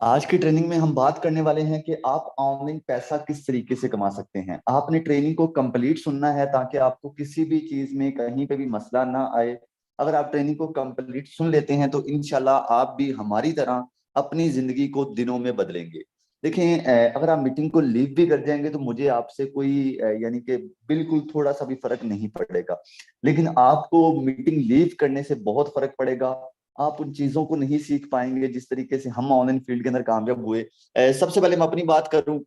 आज की ट्रेनिंग में हम बात करने वाले हैं कि आप ऑनलाइन पैसा किस तरीके से कमा सकते हैं। आपने ट्रेनिंग को कंप्लीट सुनना है ताकि आपको किसी भी चीज में कहीं पे भी मसला ना आए। अगर आप ट्रेनिंग को कंप्लीट सुन लेते हैं तो इंशाल्लाह आप भी हमारी तरह अपनी जिंदगी को दिनों में बदलेंगे। देखें, अगर आप मीटिंग को लीव भी कर जाएंगे तो मुझे आपसे कोई यानी कि बिल्कुल थोड़ा सा भी फर्क नहीं पड़ेगा। लेकिन आपको मीटिंग लीव करने से बहुत फर्क पड़ेगा। आप उन चीजों को नहीं सीख पाएंगे जिस तरीके से हम ऑनलाइन फील्ड के अंदर कामयाब हुए। सबसे पहले मैं अपनी बात करूं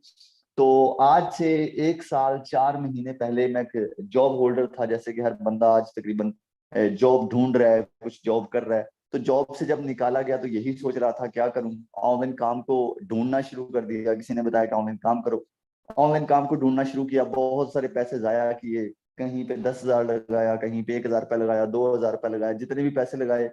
तो आज से 1 साल 4 महीने पहले मैं एक जॉब होल्डर था। जैसे कि हर बंदा आज तकरीबन जॉब ढूंढ रहा है, कुछ जॉब कर रहा है। तो जॉब से जब निकाला गया तो यही सोच रहा था क्या करूं। ऑनलाइन काम को ढूंढना शुरू कर दिया, किसी ने बताया कि ऑनलाइन काम करो। ऑनलाइन काम को ढूंढना शुरू किया, बहुत सारे पैसे जाया किए। कहीं पे 10,000 लगाया, कहीं पे 1,000 रुपया लगाया, 2,000 रुपया लगाया, जितने भी पैसे लगाए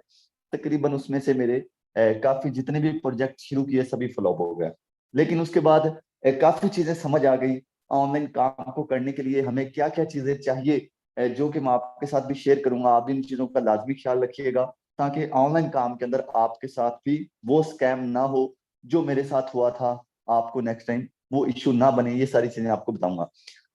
तकरीबन उसमें से मेरे काफी जितने भी प्रोजेक्ट शुरू किए सभी फ्लॉप हो गए। लेकिन उसके बाद काफी चीजें समझ आ गई। ऑनलाइन काम को करने के लिए हमें क्या क्या चीजें चाहिए, जो कि मैं आपके साथ भी शेयर करूंगा। आप भी इन चीजों का लाजमी ख्याल रखिएगा ताकि ऑनलाइन काम के अंदर आपके साथ भी वो स्कैम ना हो जो मेरे साथ हुआ था। आपको नेक्स्ट टाइम वो इश्यू ना बने, ये सारी चीजें आपको बताऊंगा।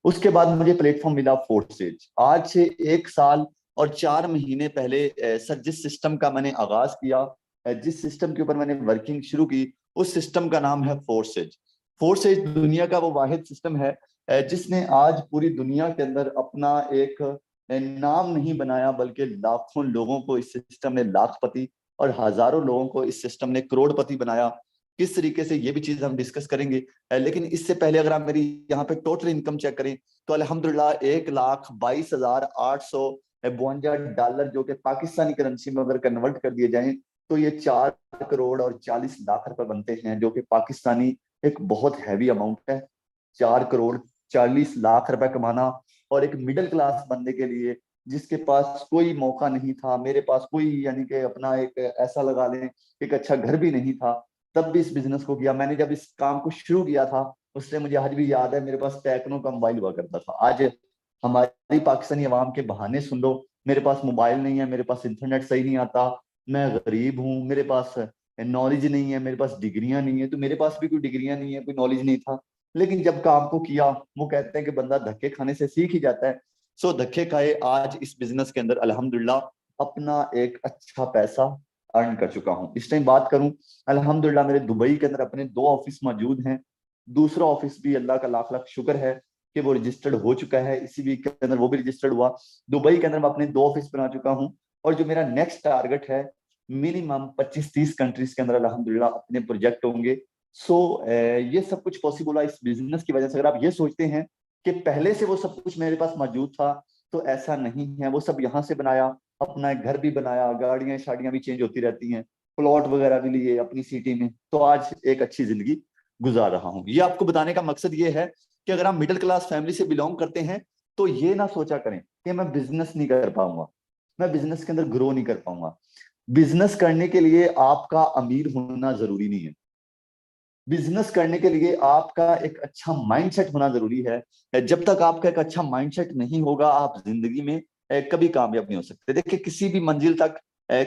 उसके बाद मुझे प्लेटफॉर्म मिला फोर्सेज। आज से 1 साल और 4 महीने पहले सर जिस सिस्टम का मैंने आगाज किया, जिस सिस्टम के ऊपर मैंने वर्किंग शुरू की, उस सिस्टम का नाम है फोर्सेज। फोर्सेज दुनिया का वो वाहिद सिस्टम है जिसने आज पूरी दुनिया के अंदर अपना एक नाम नहीं बनाया, बल्कि लाखों लोगों को इस सिस्टम ने लाखपति और हजारों लोगों को इस सिस्टम ने करोड़पति बनाया। किस तरीके से ये भी चीज हम डिस्कस करेंगे। लेकिन इससे पहले अगर आप मेरी यहाँ पे टोटल इनकम चेक करें तो अल्हम्दुलिल्लाह 1,22,852 जो कि पाकिस्तानी करेंसी में अगर कन्वर्ट कर दिए जाएं तो ये 4 करोड़ और 40 लाख रुपए बनते हैं, जो कि पाकिस्तानी एक बहुत हैवी अमाउंट है। 4 करोड़ 40 लाख रुपए कमाना और एक मिडिल क्लास बंदे के लिए जिसके पास कोई मौका नहीं था, मेरे पास कोई यानी कि अपना एक ऐसा लगा लें एक अच्छा घर भी नहीं था, तब भी इस बिजनेस को किया। मैंने जब इस काम को शुरू किया था उससे मुझे आज भी याद है मेरे पास टेक्नो का मोबाइल हुआ करता था। आज हमारी पाकिस्तानी अवाम के बहाने सुन लो, मेरे पास मोबाइल नहीं है, मेरे पास इंटरनेट सही नहीं आता, मैं गरीब हूँ, मेरे पास नॉलेज नहीं है, मेरे पास डिग्रियां नहीं है। तो मेरे पास भी कोई डिग्रियां नहीं है, कोई नॉलेज नहीं था। लेकिन जब काम को किया, वो कहते हैं कि बंदा धक्के खाने से सीख ही जाता है। सो धक्के खाए आज इस बिजनेस के अंदर अल्हम्दुलिल्लाह अपना एक अच्छा पैसा अर्न कर चुका हूँ। इस टाइम बात करूं, अल्हम्दुलिल्लाह मेरे दुबई के अंदर अपने 2 ऑफिस मौजूद हैं। दूसरा ऑफिस भी अल्लाह का लाख लाख शुक्र है कि वो रजिस्टर्ड हो चुका है, इसी वीक के अंदर वो भी रजिस्टर्ड हुआ। दुबई के अंदर मैं अपने 2 ऑफिस बना चुका हूँ। और जो मेरा नेक्स्ट टारगेट है, मिनिमम 25-30 कंट्रीज के अंदर अल्हम्दुलिल्लाह अपने प्रोजेक्ट होंगे। सो ये सब कुछ पॉसिबल है इस बिजनेस की वजह से। अगर आप ये सोचते हैं कि पहले से वो सब कुछ मेरे पास मौजूद था, तो ऐसा नहीं है। वो सब यहाँ से बनाया, अपना एक घर भी बनाया, गाड़ियां शाड़ियां भी चेंज होती रहती हैं, प्लॉट वगैरह भी लिए अपनी सिटी में, तो आज एक अच्छी जिंदगी गुजार रहा हूँ। ये आपको बताने का मकसद ये है कि अगर आप मिडिल क्लास फैमिली से बिलोंग करते हैं तो ये ना सोचा करें कि मैं बिजनेस नहीं कर पाऊंगा, मैं बिजनेस के अंदर ग्रो नहीं कर पाऊंगा। बिजनेस करने के लिए आपका अमीर होना जरूरी नहीं है। बिजनेस करने के लिए आपका एक अच्छा माइंडसेट होना जरूरी है। जब तक आपका एक अच्छा माइंडसेट नहीं होगा आप जिंदगी में कभी कामयाब नहीं हो सकते। देखिए, किसी भी मंजिल तक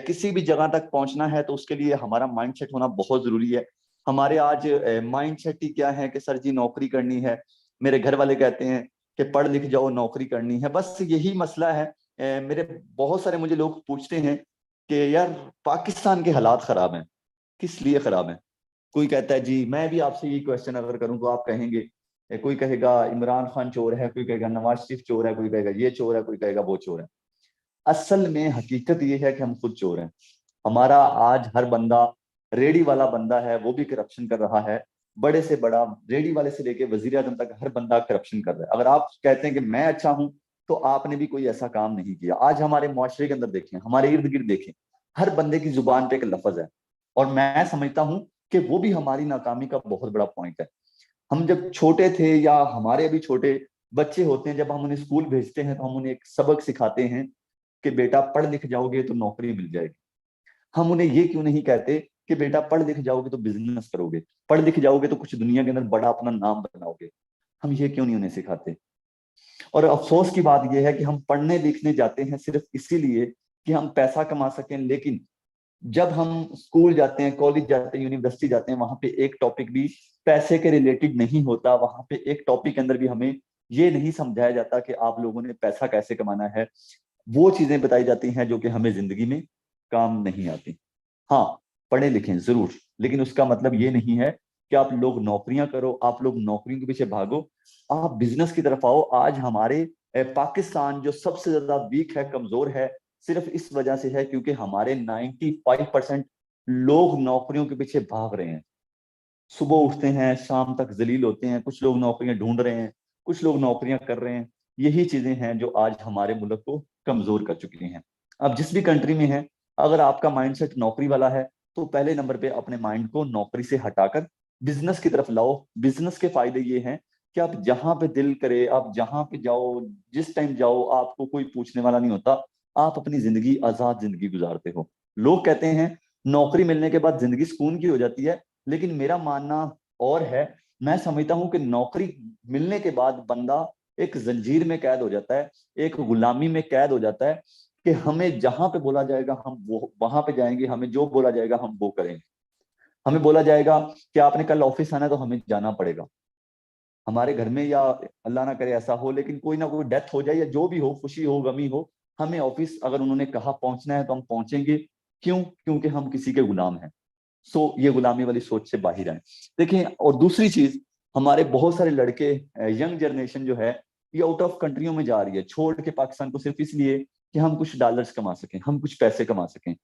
किसी भी जगह तक पहुंचना है तो उसके लिए हमारा माइंडसेट होना बहुत जरूरी है। हमारे आज माइंडसेट ही क्या है कि सर जी नौकरी करनी है। मेरे घर वाले कहते हैं कि पढ़ लिख जाओ, नौकरी करनी है, बस यही मसला है। मेरे बहुत सारे मुझे लोग पूछते हैं कि यार पाकिस्तान के हालात खराब हैं, किस लिए खराब हैं। कोई कहता है जी, मैं भी आपसे यही क्वेश्चन अगर करूं तो आप कहेंगे, कोई कहेगा इमरान खान चोर है, कोई कहेगा नवाज शरीफ चोर है, कोई कहेगा ये चोर है, कोई कहेगा वो चोर है। असल में हकीकत ये है कि हम खुद चोर हैं। हमारा आज हर बंदा, रेडी वाला बंदा है वो भी करप्शन कर रहा है, बड़े से बड़ा रेडी वाले से लेके वजीर आजम तक हर बंदा करप्शन कर रहा है। अगर आप कहते हैं कि मैं अच्छा हूं तो आपने भी कोई ऐसा काम नहीं किया। आज हमारे मुआशरे के अंदर देखें, हमारे इर्द गिर्द देखें, हर बंदे की जुबान पे एक लफज है। और मैं समझता हूं कि वो भी हमारी नाकामी का बहुत बड़ा पॉइंट है। हम जब छोटे थे या हमारे अभी छोटे बच्चे होते हैं, जब हम उन्हें स्कूल भेजते हैं तो हम उन्हें एक सबक सिखाते हैं कि बेटा पढ़ लिख जाओगे तो नौकरी मिल जाएगी। हम उन्हें ये क्यों नहीं कहते कि बेटा पढ़ लिख जाओगे तो बिजनेस करोगे, पढ़ लिख जाओगे तो कुछ दुनिया के अंदर बड़ा अपना नाम बनाओगे। हम ये क्यों नहीं उन्हें सिखाते। और अफसोस की बात यह है कि हम पढ़ने लिखने जाते हैं सिर्फ इसीलिए कि हम पैसा कमा सकें, लेकिन जब हम स्कूल जाते हैं, कॉलेज जाते हैं, यूनिवर्सिटी जाते हैं, वहां पे एक टॉपिक भी पैसे के रिलेटेड नहीं होता। वहां पे एक टॉपिक के अंदर भी हमें ये नहीं समझाया जाता कि आप लोगों ने पैसा कैसे कमाना है। वो चीजें बताई जाती हैं जो कि हमें जिंदगी में काम नहीं आती। हाँ, पढ़े लिखें जरूर, लेकिन उसका मतलब ये नहीं है कि आप लोग नौकरियां करो, आप लोग नौकरियों के पीछे भागो। आप बिजनेस की तरफ आओ। आज हमारे पाकिस्तान जो सबसे ज्यादा वीक है, कमजोर है, सिर्फ इस वजह से है क्योंकि हमारे 95% लोग नौकरियों के पीछे भाग रहे हैं। सुबह उठते हैं, शाम तक जलील होते हैं। कुछ लोग नौकरियां ढूंढ रहे हैं, कुछ लोग नौकरियां कर रहे हैं। यही चीजें हैं जो आज हमारे मुल्क को कमजोर कर चुकी हैं। अब जिस भी कंट्री में है, अगर आपका माइंडसेट नौकरी वाला है, तो पहले नंबर पे अपने माइंड को नौकरी से हटाकर बिजनेस की तरफ लाओ। बिजनेस के फायदे ये हैं कि आप जहां पे दिल करे, आप जहां पे जाओ, जिस टाइम जाओ, आपको कोई पूछने वाला नहीं होता। आप अपनी जिंदगी आजाद जिंदगी गुजारते हो। लोग कहते हैं नौकरी मिलने के बाद जिंदगी सुकून की हो जाती है, लेकिन मेरा मानना और है। मैं समझता हूं कि नौकरी मिलने के बाद बंदा एक जंजीर में कैद हो जाता है, एक गुलामी में कैद हो जाता है कि हमें जहां पे बोला जाएगा हम वो वहां पे जाएंगे, हमें जो बोला जाएगा हम वो करेंगे। हमें बोला जाएगा कि आपने कल ऑफिस आना है तो हमें जाना पड़ेगा। हमारे घर में या अल्लाह ना करे ऐसा हो, लेकिन कोई ना कोई डेथ हो जाए या जो भी हो, खुशी हो गमी हो, हमें ऑफिस अगर उन्होंने कहा पहुंचना है तो हम पहुंचेंगे। क्यों? क्योंकि हम किसी के गुलाम हैं। सो ये गुलामी वाली सोच से बाहर आए। देखिए, और दूसरी चीज, हमारे बहुत सारे लड़के, यंग जनरेशन जो है, ये आउट ऑफ कंट्रियों में जा रही है छोड़ के पाकिस्तान को, सिर्फ इसलिए कि हम कुछ डॉलर्स कमा सकें, हम कुछ पैसे कमा सकें।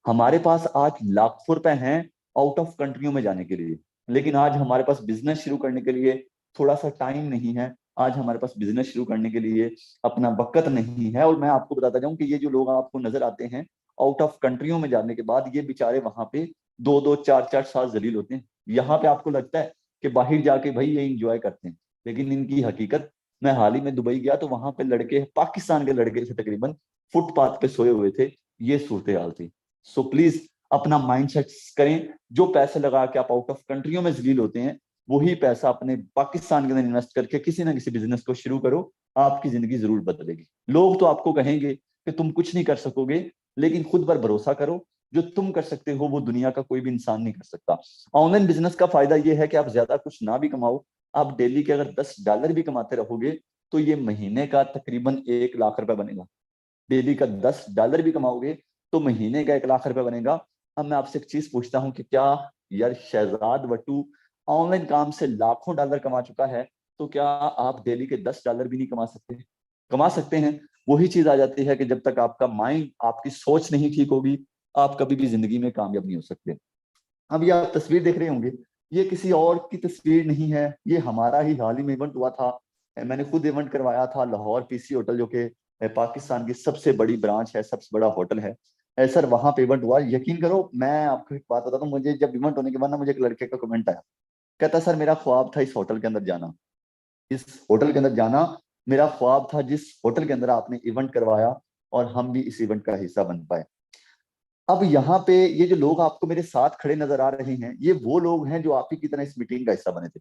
हमारे पास आज लाखों रुपए हैं आउट ऑफ कंट्रियों में जाने के लिए, लेकिन आज हमारे पास बिजनेस शुरू करने के लिए थोड़ा सा टाइम नहीं है। आज हमारे पास बिजनेस शुरू करने के लिए अपना वक्त नहीं है। और मैं आपको बताता जाऊं कि ये जो लोग आपको नजर आते हैं आउट ऑफ कंट्रियों में जाने के बाद, ये बेचारे वहां पे 2-2 4-4 साल जलील होते हैं। यहाँ पे आपको लगता है कि बाहर जाके भाई ये इंजॉय करते हैं, लेकिन इनकी हकीकत, मैं हाल ही में दुबई गया तो वहां पे लड़के, पाकिस्तान के लड़के थे तकरीबन, फुटपाथ पे सोए हुए थे। ये सूरत हाल थी। सो प्लीज अपना माइंड सेट करें। जो पैसे लगा के आप आउट ऑफ कंट्रियों में जलील होते हैं, वही पैसा अपने पाकिस्तान के अंदर इन्वेस्ट करके किसी ना किसी बिजनेस को शुरू करो। आपकी जिंदगी जरूर बदलेगी। लोग तो आपको कहेंगे कि तुम कुछ नहीं कर सकोगे, लेकिन खुद पर भरोसा करो। जो तुम कर सकते हो वो दुनिया का कोई भी इंसान नहीं कर सकता। ऑनलाइन बिजनेस का फायदा यह है कि आप ज्यादा कुछ ना भी कमाओ, आप डेली के अगर $10 भी कमाते रहोगे, तो ये महीने का तकरीबन 1 लाख रुपए बनेगा। डेली का $10 भी कमाओगे तो महीने का 1 लाख रुपए बनेगा। अब मैं आपसे एक चीज पूछता हूँ कि क्या यार शहजाद वट्टू ऑनलाइन काम से लाखों डॉलर कमा चुका है, तो क्या आप डेली के $10 भी नहीं कमा सकते? कमा सकते हैं। वही चीज आ जाती है कि जब तक आपका माइंड, आपकी सोच नहीं ठीक होगी, आप कभी भी जिंदगी में कामयाब नहीं हो सकते। अब ये आप तस्वीर देख रहे होंगे, ये किसी और की तस्वीर नहीं है, ये हमारा ही हाल ही में इवेंट हुआ था। मैंने खुद इवेंट करवाया था लाहौर पीसी होटल, जो कि पाकिस्तान की सबसे बड़ी ब्रांच है, सबसे बड़ा होटल है। सर वहां पे इवेंट हुआ। यकीन करो, मैं आपको एक बात बताता हूँ, मुझे जब इवेंट होने के बाद ना, मुझे एक लड़के का कमेंट आया, कहता सर मेरा ख्वाब था इस होटल के अंदर जाना, इस होटल के अंदर जाना मेरा ख्वाब था, जिस होटल के अंदर आपने इवेंट करवाया, और हम भी इस इवेंट का हिस्सा बन पाए। अब यहाँ पे ये जो लोग आपको मेरे साथ खड़े नजर आ रहे हैं, ये वो लोग हैं जो आप ही की तरह इस मीटिंग का हिस्सा बने थे।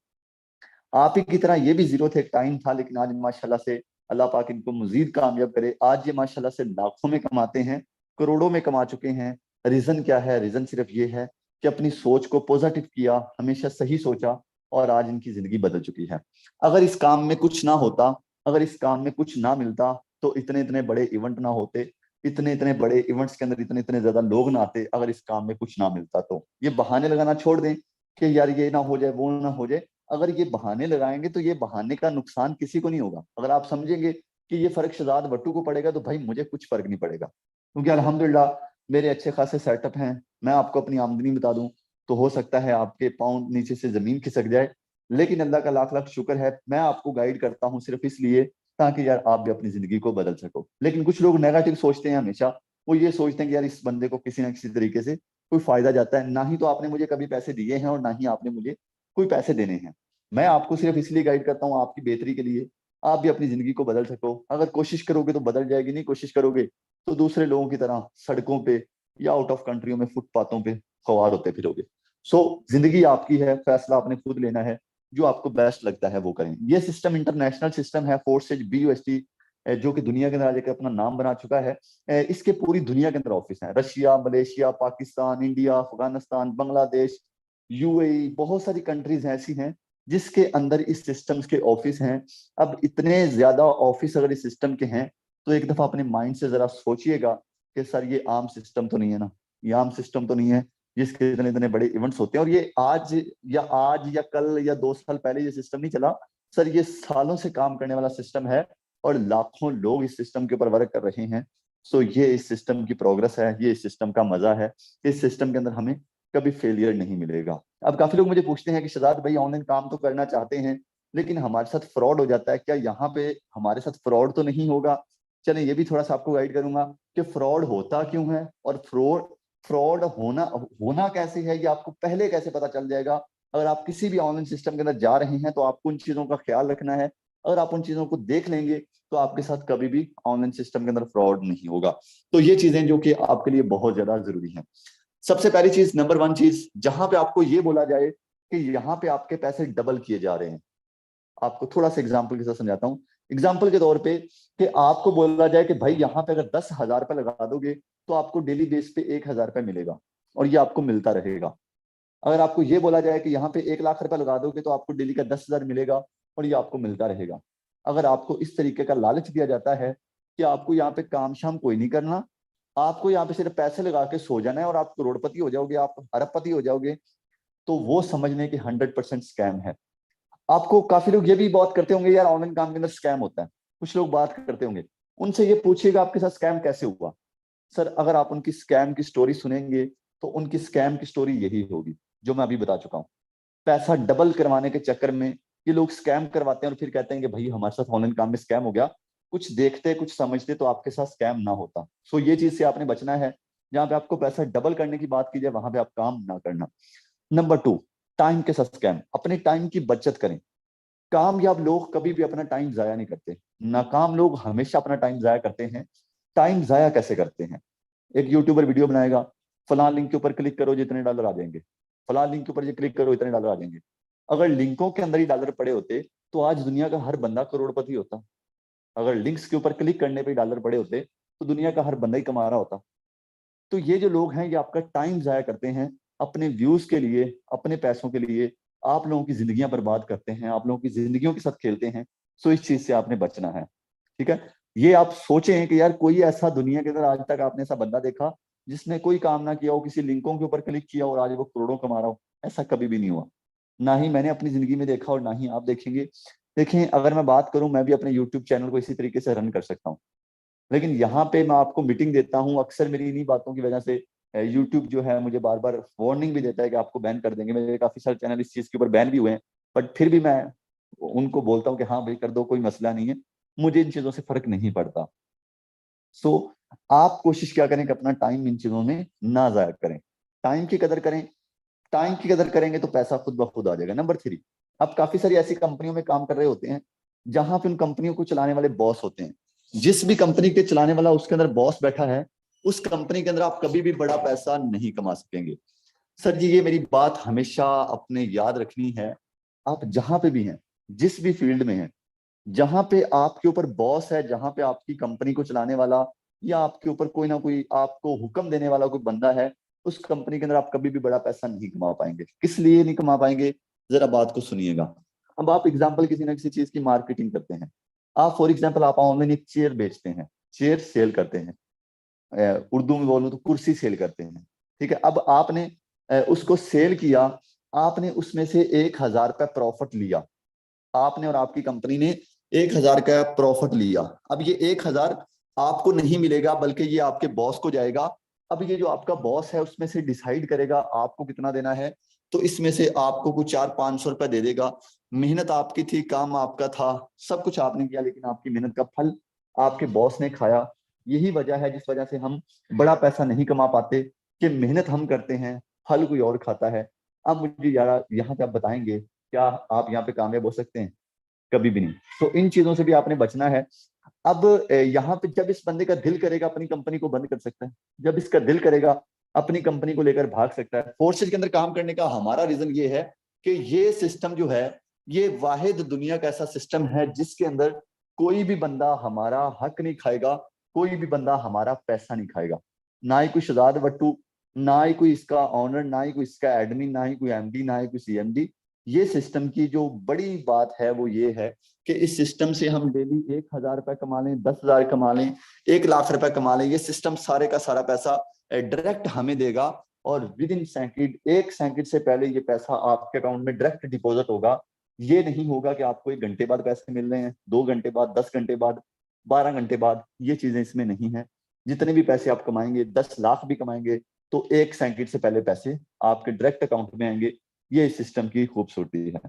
आप ही की तरह ये भी जीरो थे, एक टाइम था, लेकिन आज माशाल्लाह से अल्लाह पाक इनको मजीद कामयाब करे। आज ये माशाल्लाह से लाखों में कमाते हैं, करोड़ों में कमा चुके हैं। रीजन क्या है? रीजन सिर्फ ये है कि अपनी सोच को पॉजिटिव किया, हमेशा सही सोचा, और आज इनकी जिंदगी बदल चुकी है। अगर इस काम में कुछ ना होता, अगर इस काम में कुछ ना मिलता, तो इतने इतने बड़े इवेंट ना होते, इतने इतने बड़े इवेंट्स के अंदर इतने इतने ज्यादा लोग ना आते। अगर इस काम में कुछ ना मिलता तो ये बहाने लगाना छोड़ दें कि यार ये ना हो जाए, वो ना हो जाए। अगर ये बहाने लगाएंगे तो ये बहाने का नुकसान किसी को नहीं होगा। अगर आप समझेंगे कि ये फर्क शहजाद वट्टू को पड़ेगा, तो भाई मुझे कुछ फर्क नहीं पड़ेगा, क्योंकि अल्हम्दुलिल्लाह मेरे अच्छे खासे सेटअप हैं। मैं आपको अपनी आमदनी बता दूं तो हो सकता है आपके पाँव नीचे से जमीन खिसक जाए, लेकिन अल्लाह का लाख लाख शुक्र है, मैं आपको गाइड करता हूँ सिर्फ इसलिए ताकि यार आप भी अपनी जिंदगी को बदल सको। लेकिन कुछ लोग नेगेटिव सोचते हैं हमेशा। वो ये सोचते हैं कि यार इस बंदे को किसी ना किसी तरीके से कोई फायदा जाता है। ना ही तो आपने मुझे कभी पैसे दिए हैं, और ना ही आपने मुझे कोई पैसे देने हैं। मैं आपको सिर्फ इसलिए गाइड करता हूँ आपकी बेहतरी के लिए, आप भी अपनी जिंदगी को बदल सको। अगर कोशिश करोगे तो बदल जाएगी, नहीं कोशिश करोगे तो दूसरे लोगों की तरह सड़कों पे या आउट ऑफ कंट्रियों में फुटपाथों पे सवार होते फिरोगे। सो जिंदगी आपकी है, फैसला आपने खुद लेना है। जो आपको बेस्ट लगता है वो करें। ये सिस्टम इंटरनेशनल सिस्टम है, 4 से BUSD जो कि दुनिया के अंदर आज एक अपना नाम बना चुका है। इसके पूरी दुनिया के अंदर ऑफिस हैं, Russia, Malaysia, Pakistan, India, Afghanistan, Bangladesh, UAE, बहुत सारी कंट्रीज ऐसी हैं जिसके अंदर इस सिस्टम्स के ऑफिस हैं। अब इतने ज्यादा ऑफिस अगर इस सिस्टम के हैं तो एक दफा अपने माइंड से जरा सोचिएगा कि सर ये आम सिस्टम तो नहीं है ना, ये आम सिस्टम तो नहीं है जिसके इतने इतने बड़े इवेंट्स होते हैं। और ये आज या कल या 2 साल पहले ये सिस्टम नहीं चला सर, ये सालों से काम करने वाला सिस्टम है और लाखों लोग इस सिस्टम के ऊपर वर्क कर रहे हैं। सो ये इस सिस्टम की प्रोग्रेस है, ये इस सिस्टम का मजा है। इस सिस्टम के अंदर हमें कभी फेलियर नहीं मिलेगा। अब काफी लोग मुझे पूछते हैं कि शहजाद भाई ऑनलाइन काम तो करना चाहते हैं लेकिन हमारे साथ फ्रॉड हो जाता है, क्या यहाँ पे हमारे साथ फ्रॉड तो नहीं होगा? चले ये भी थोड़ा सा आपको गाइड करूंगा कि फ्रॉड होता क्यों है और फ्रॉड फ्रॉड होना होना कैसे है, ये आपको पहले कैसे पता चल जाएगा। अगर आप किसी भी ऑनलाइन सिस्टम के अंदर जा रहे हैं तो आपको उन चीजों का ख्याल रखना है। अगर आप उन चीजों को देख लेंगे तो आपके साथ कभी भी ऑनलाइन सिस्टम के अंदर फ्रॉड नहीं होगा। तो ये चीजें जो कि आपके लिए बहुत ज्यादा जरूरी हैं। सबसे पहली चीज, नंबर 1 चीज, जहां पे आपको ये बोला जाए कि यहाँ पे आपके पैसे डबल किए जा रहे हैं, आपको थोड़ा सा एग्जाम्पल के साथ समझाता हूँ। एग्जाम्पल के तौर पे कि आपको बोला जाए कि भाई यहाँ पे अगर 10,000 रुपये लगा दोगे तो आपको डेली बेस पे 1,000 रुपये मिलेगा और ये आपको मिलता रहेगा। अगर आपको ये बोला जाए कि यहाँ पे 1,00,000 रुपये लगा दोगे तो आपको डेली का 10,000 मिलेगा और ये आपको मिलता रहेगा। अगर आपको इस तरीके का लालच दिया जाता है कि आपको यहाँ पे काम शाम कोई नहीं करना, आपको यहाँ पे सिर्फ पैसे लगा के सो जाना है और आप करोड़पति हो जाओगे, आप अरबपति हो जाओगे, तो वो समझने की 100% स्कैम है। आपको काफी लोग ये भी बात करते होंगे यार ऑनलाइन काम के अंदर स्कैम होता है, कुछ लोग बात करते होंगे, उनसे ये पूछिएगा आपके साथ स्कैम कैसे हुआ। सर अगर आप उनकी स्कैम की स्टोरी सुनेंगे तो उनकी स्कैम की स्टोरी यही होगी जो मैं अभी बता चुका हूँ। पैसा डबल करवाने के चक्कर में ये लोग स्कैम करवाते हैं और फिर कहते हैं कि भाई हमारे साथ ऑनलाइन काम में स्कैम हो गया। कुछ देखते कुछ समझते तो आपके साथ स्कैम ना होता। सो ये चीज से आपने बचना है। जहां पे आपको पैसा डबल करने की बात की जाए वहां पे आप काम ना करना। नंबर 2, टाइम के साथ स्कैम। अपने टाइम की बचत करें। कामयाब लोग कभी भी अपना टाइम जाया नहीं करते, नाकाम लोग हमेशा अपना टाइम जाया करते हैं। टाइम जाया कैसे करते हैं? एक यूट्यूबर वीडियो बनाएगा, फलां लिंक के ऊपर क्लिक करो जितने डॉलर आ जाएंगे, फलां लिंक के ऊपर ये क्लिक करो इतने डॉलर आ जाएंगे। अगर लिंकों के अंदर ही डॉलर पड़े होते तो आज दुनिया का हर बंदा करोड़पति होता। अगर लिंक्स के ऊपर क्लिक करने पे डॉलर पड़े होते तो दुनिया का हर बंदा ही कमा रहा होता। तो ये जो लोग हैं ये आपका टाइम जाया करते हैं अपने व्यूज के लिए, अपने पैसों के लिए। आप लोगों की जिंदगियां बर्बाद करते हैं, आप लोगों की जिंदगियों के साथ खेलते हैं। सो इस चीज से आपने बचना है। ठीक है, ये आप सोचें कि यार कोई ऐसा दुनिया के अंदर आज तक आपने ऐसा बंदा देखा जिसने कोई काम ना किया हो, किसी लिंकों के ऊपर क्लिक किया और आज वो करोड़ों कमा रहा हो? ऐसा कभी भी नहीं हुआ। ना ही मैंने अपनी जिंदगी में देखा और ना ही आप देखेंगे। देखें, अगर मैं बात करूं, मैं भी अपने यूट्यूब चैनल को इसी तरीके से रन कर सकता हूँ, लेकिन यहाँ पे मैं आपको मीटिंग देता हूँ, अक्सर मेरी इन्हीं बातों की वजह से यूट्यूब जो है मुझे बार बार वार्निंग भी देता है कि आपको बैन कर देंगे। मेरे काफी सारे चैनल इस चीज के ऊपर बैन भी हुए हैं, बट फिर भी मैं उनको बोलता हूँ कि हाँ भाई कर दो, कोई मसला नहीं है, मुझे इन चीजों से फर्क नहीं पड़ता। सो आप कोशिश क्या करें कि अपना टाइम इन चीजों में ना जाया करें, टाइम की कदर करें। टाइम की कदर करेंगे तो पैसा खुद ब खुद आ जाएगा। नंबर 3, आप काफी सारी ऐसी कंपनियों में काम कर रहे होते हैं जहां पे उन कंपनियों को चलाने वाले बॉस होते हैं। जिस भी कंपनी के चलाने वाला उसके अंदर बॉस बैठा है, उस कंपनी के अंदर आप कभी भी बड़ा पैसा नहीं कमा सकेंगे। सर जी ये मेरी बात हमेशा अपने याद रखनी है। आप जहां पे भी हैं, जिस भी फील्ड में हैं, जहां पे आपके ऊपर बॉस है, जहां पे आपकी कंपनी को चलाने वाला या आपके ऊपर कोई ना कोई आपको हुक्म देने वाला कोई बंदा है, उस कंपनी के अंदर आप कभी भी बड़ा पैसा नहीं कमा पाएंगे। किस लिए नहीं कमा पाएंगे, जरा बात को सुनिएगा। अब आप एग्जाम्पल किसी ना किसी चीज की मार्केटिंग करते हैं, आप फॉर एग्जाम्पल आप ऑनलाइन एक चेयर बेचते हैं, चेयर सेल करते हैं, उर्दू में बोलूं तो कुर्सी सेल करते हैं। ठीक है, अब आपने उसको सेल किया, आपने उसमें से 1,000 रुपये प्रॉफिट लिया, आपने और आपकी कंपनी ने 1,000 का प्रॉफिट लिया। अब ये 1,000 आपको नहीं मिलेगा बल्कि ये आपके बॉस को जाएगा। अब ये जो आपका बॉस है उसमें से डिसाइड करेगा आपको कितना देना है, तो इसमें से आपको कुछ 400-500 रुपए दे देगा। मेहनत आपकी थी, काम आपका था, सब कुछ आपने किया, लेकिन आपकी मेहनत का फल आपके बॉस ने खाया। यही वजह है जिस वजह से हम बड़ा पैसा नहीं कमा पाते, कि मेहनत हम करते हैं, फल कोई और खाता है। अब मुझे यार यहाँ पे आप बताएंगे क्या आप यहाँ पे कामयाब हो सकते हैं? कभी भी नहीं। तो इन चीजों से भी आपने बचना है। अब यहाँ पे जब इस बंदे का दिल करेगा अपनी कंपनी को बंद कर सकता है, जब इसका दिल करेगा अपनी कंपनी को लेकर भाग सकता है। फोर्सेज के अंदर काम करने का हमारा रीजन ये है कि ये सिस्टम जो है, ये वाहिद दुनिया का ऐसा सिस्टम है जिसके अंदर कोई भी बंदा हमारा हक नहीं खाएगा, कोई भी बंदा हमारा पैसा नहीं खाएगा, ना ही कोई शहजाद वट्टू, ना ही कोई इसका ऑनर, ना ही कोई इसका एडमिन, ना ही कोई एमडी, ना ही कोई सीएमडी। ये सिस्टम की जो बड़ी बात है वो ये है कि इस सिस्टम से हम डेली 1,000 रुपए कमा लें, 10,000 कमा लें, 1 लाख रुपए कमा लें, ये सिस्टम सारे का सारा पैसा डायरेक्ट हमें देगा और विद इन सेकंड, 1 सेकंड से पहले ये पैसा आपके अकाउंट में डायरेक्ट डिपॉजिट होगा। ये नहीं होगा कि आपको 1 घंटे बाद पैसे मिल रहे हैं, 2 घंटे बाद, 10 घंटे बाद, 12 घंटे बाद, ये चीजें इसमें नहीं है। जितने भी पैसे आप कमाएंगे, 10 लाख भी कमाएंगे, तो 1 सेकंड से पहले पैसे आपके डायरेक्ट अकाउंट में आएंगे। ये इस सिस्टम की खूबसूरती है।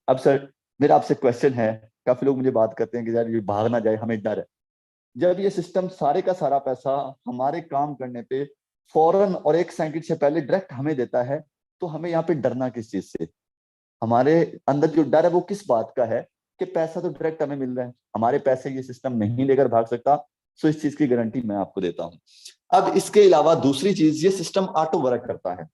अब सर मेरा आपसे क्वेश्चन है, काफी लोग मुझे बात करते हैं कि यार ये भाग ना जाए, हमें डर है। जब ये सिस्टम सारे का सारा पैसा हमारे काम करने पे फौरन और 1 सेकंड से पहले डायरेक्ट हमें देता है, तो हमें यहाँ पे डरना किस चीज से? हमारे अंदर जो डर है वो किस बात का है कि पैसा तो डायरेक्ट हमें मिल रहा है, हमारे पैसे ये सिस्टम नहीं लेकर भाग सकता। सो इस चीज की गारंटी मैं आपको देता हूँ। अब इसके अलावा दूसरी चीज, ये सिस्टम ऑटो वर्क करता है।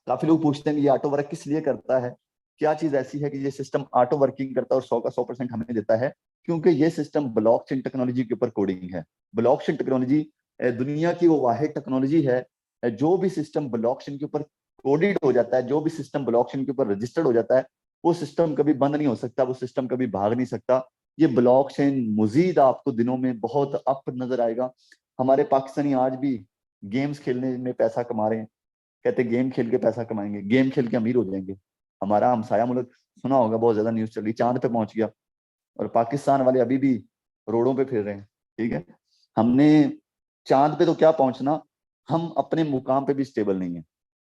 काफी लोग पूछते हैं ये ऑटो वर्क किस लिए करता है, क्या चीज ऐसी है कि ये सिस्टम ऑटो वर्किंग करता है और 100 का 100% हमें देता है? क्योंकि ये सिस्टम ब्लॉकचेन टेक्नोलॉजी के ऊपर कोडिंग है। ब्लॉकचेन टेक्नोलॉजी दुनिया की वो वाहिद टेक्नोलॉजी है, जो भी सिस्टम ब्लॉकचेन के ऊपर कोडेड हो जाता है, जो भी सिस्टम ब्लॉकचेन के ऊपर रजिस्टर्ड हो जाता है, वो सिस्टम कभी बंद नहीं हो सकता, वो सिस्टम कभी भाग नहीं सकता। ये ब्लॉकचेन मजीद आपको दिनों में बहुत अप नजर आएगा। हमारे पाकिस्तानी आज भी गेम्स खेलने में पैसा कमा रहे हैं, कहते गेम खेल के पैसा कमाएंगे, गेम खेल के अमीर हो जाएंगे। हमारा हमसाया मुल्क, सुना होगा, बहुत ज्यादा न्यूज चल रही, चांद पे पहुंच गया, और पाकिस्तान वाले अभी भी रोडों पे फिर रहे हैं। ठीक है, हमने चांद पे तो क्या पहुंचना, हम अपने मुकाम पे भी स्टेबल नहीं है।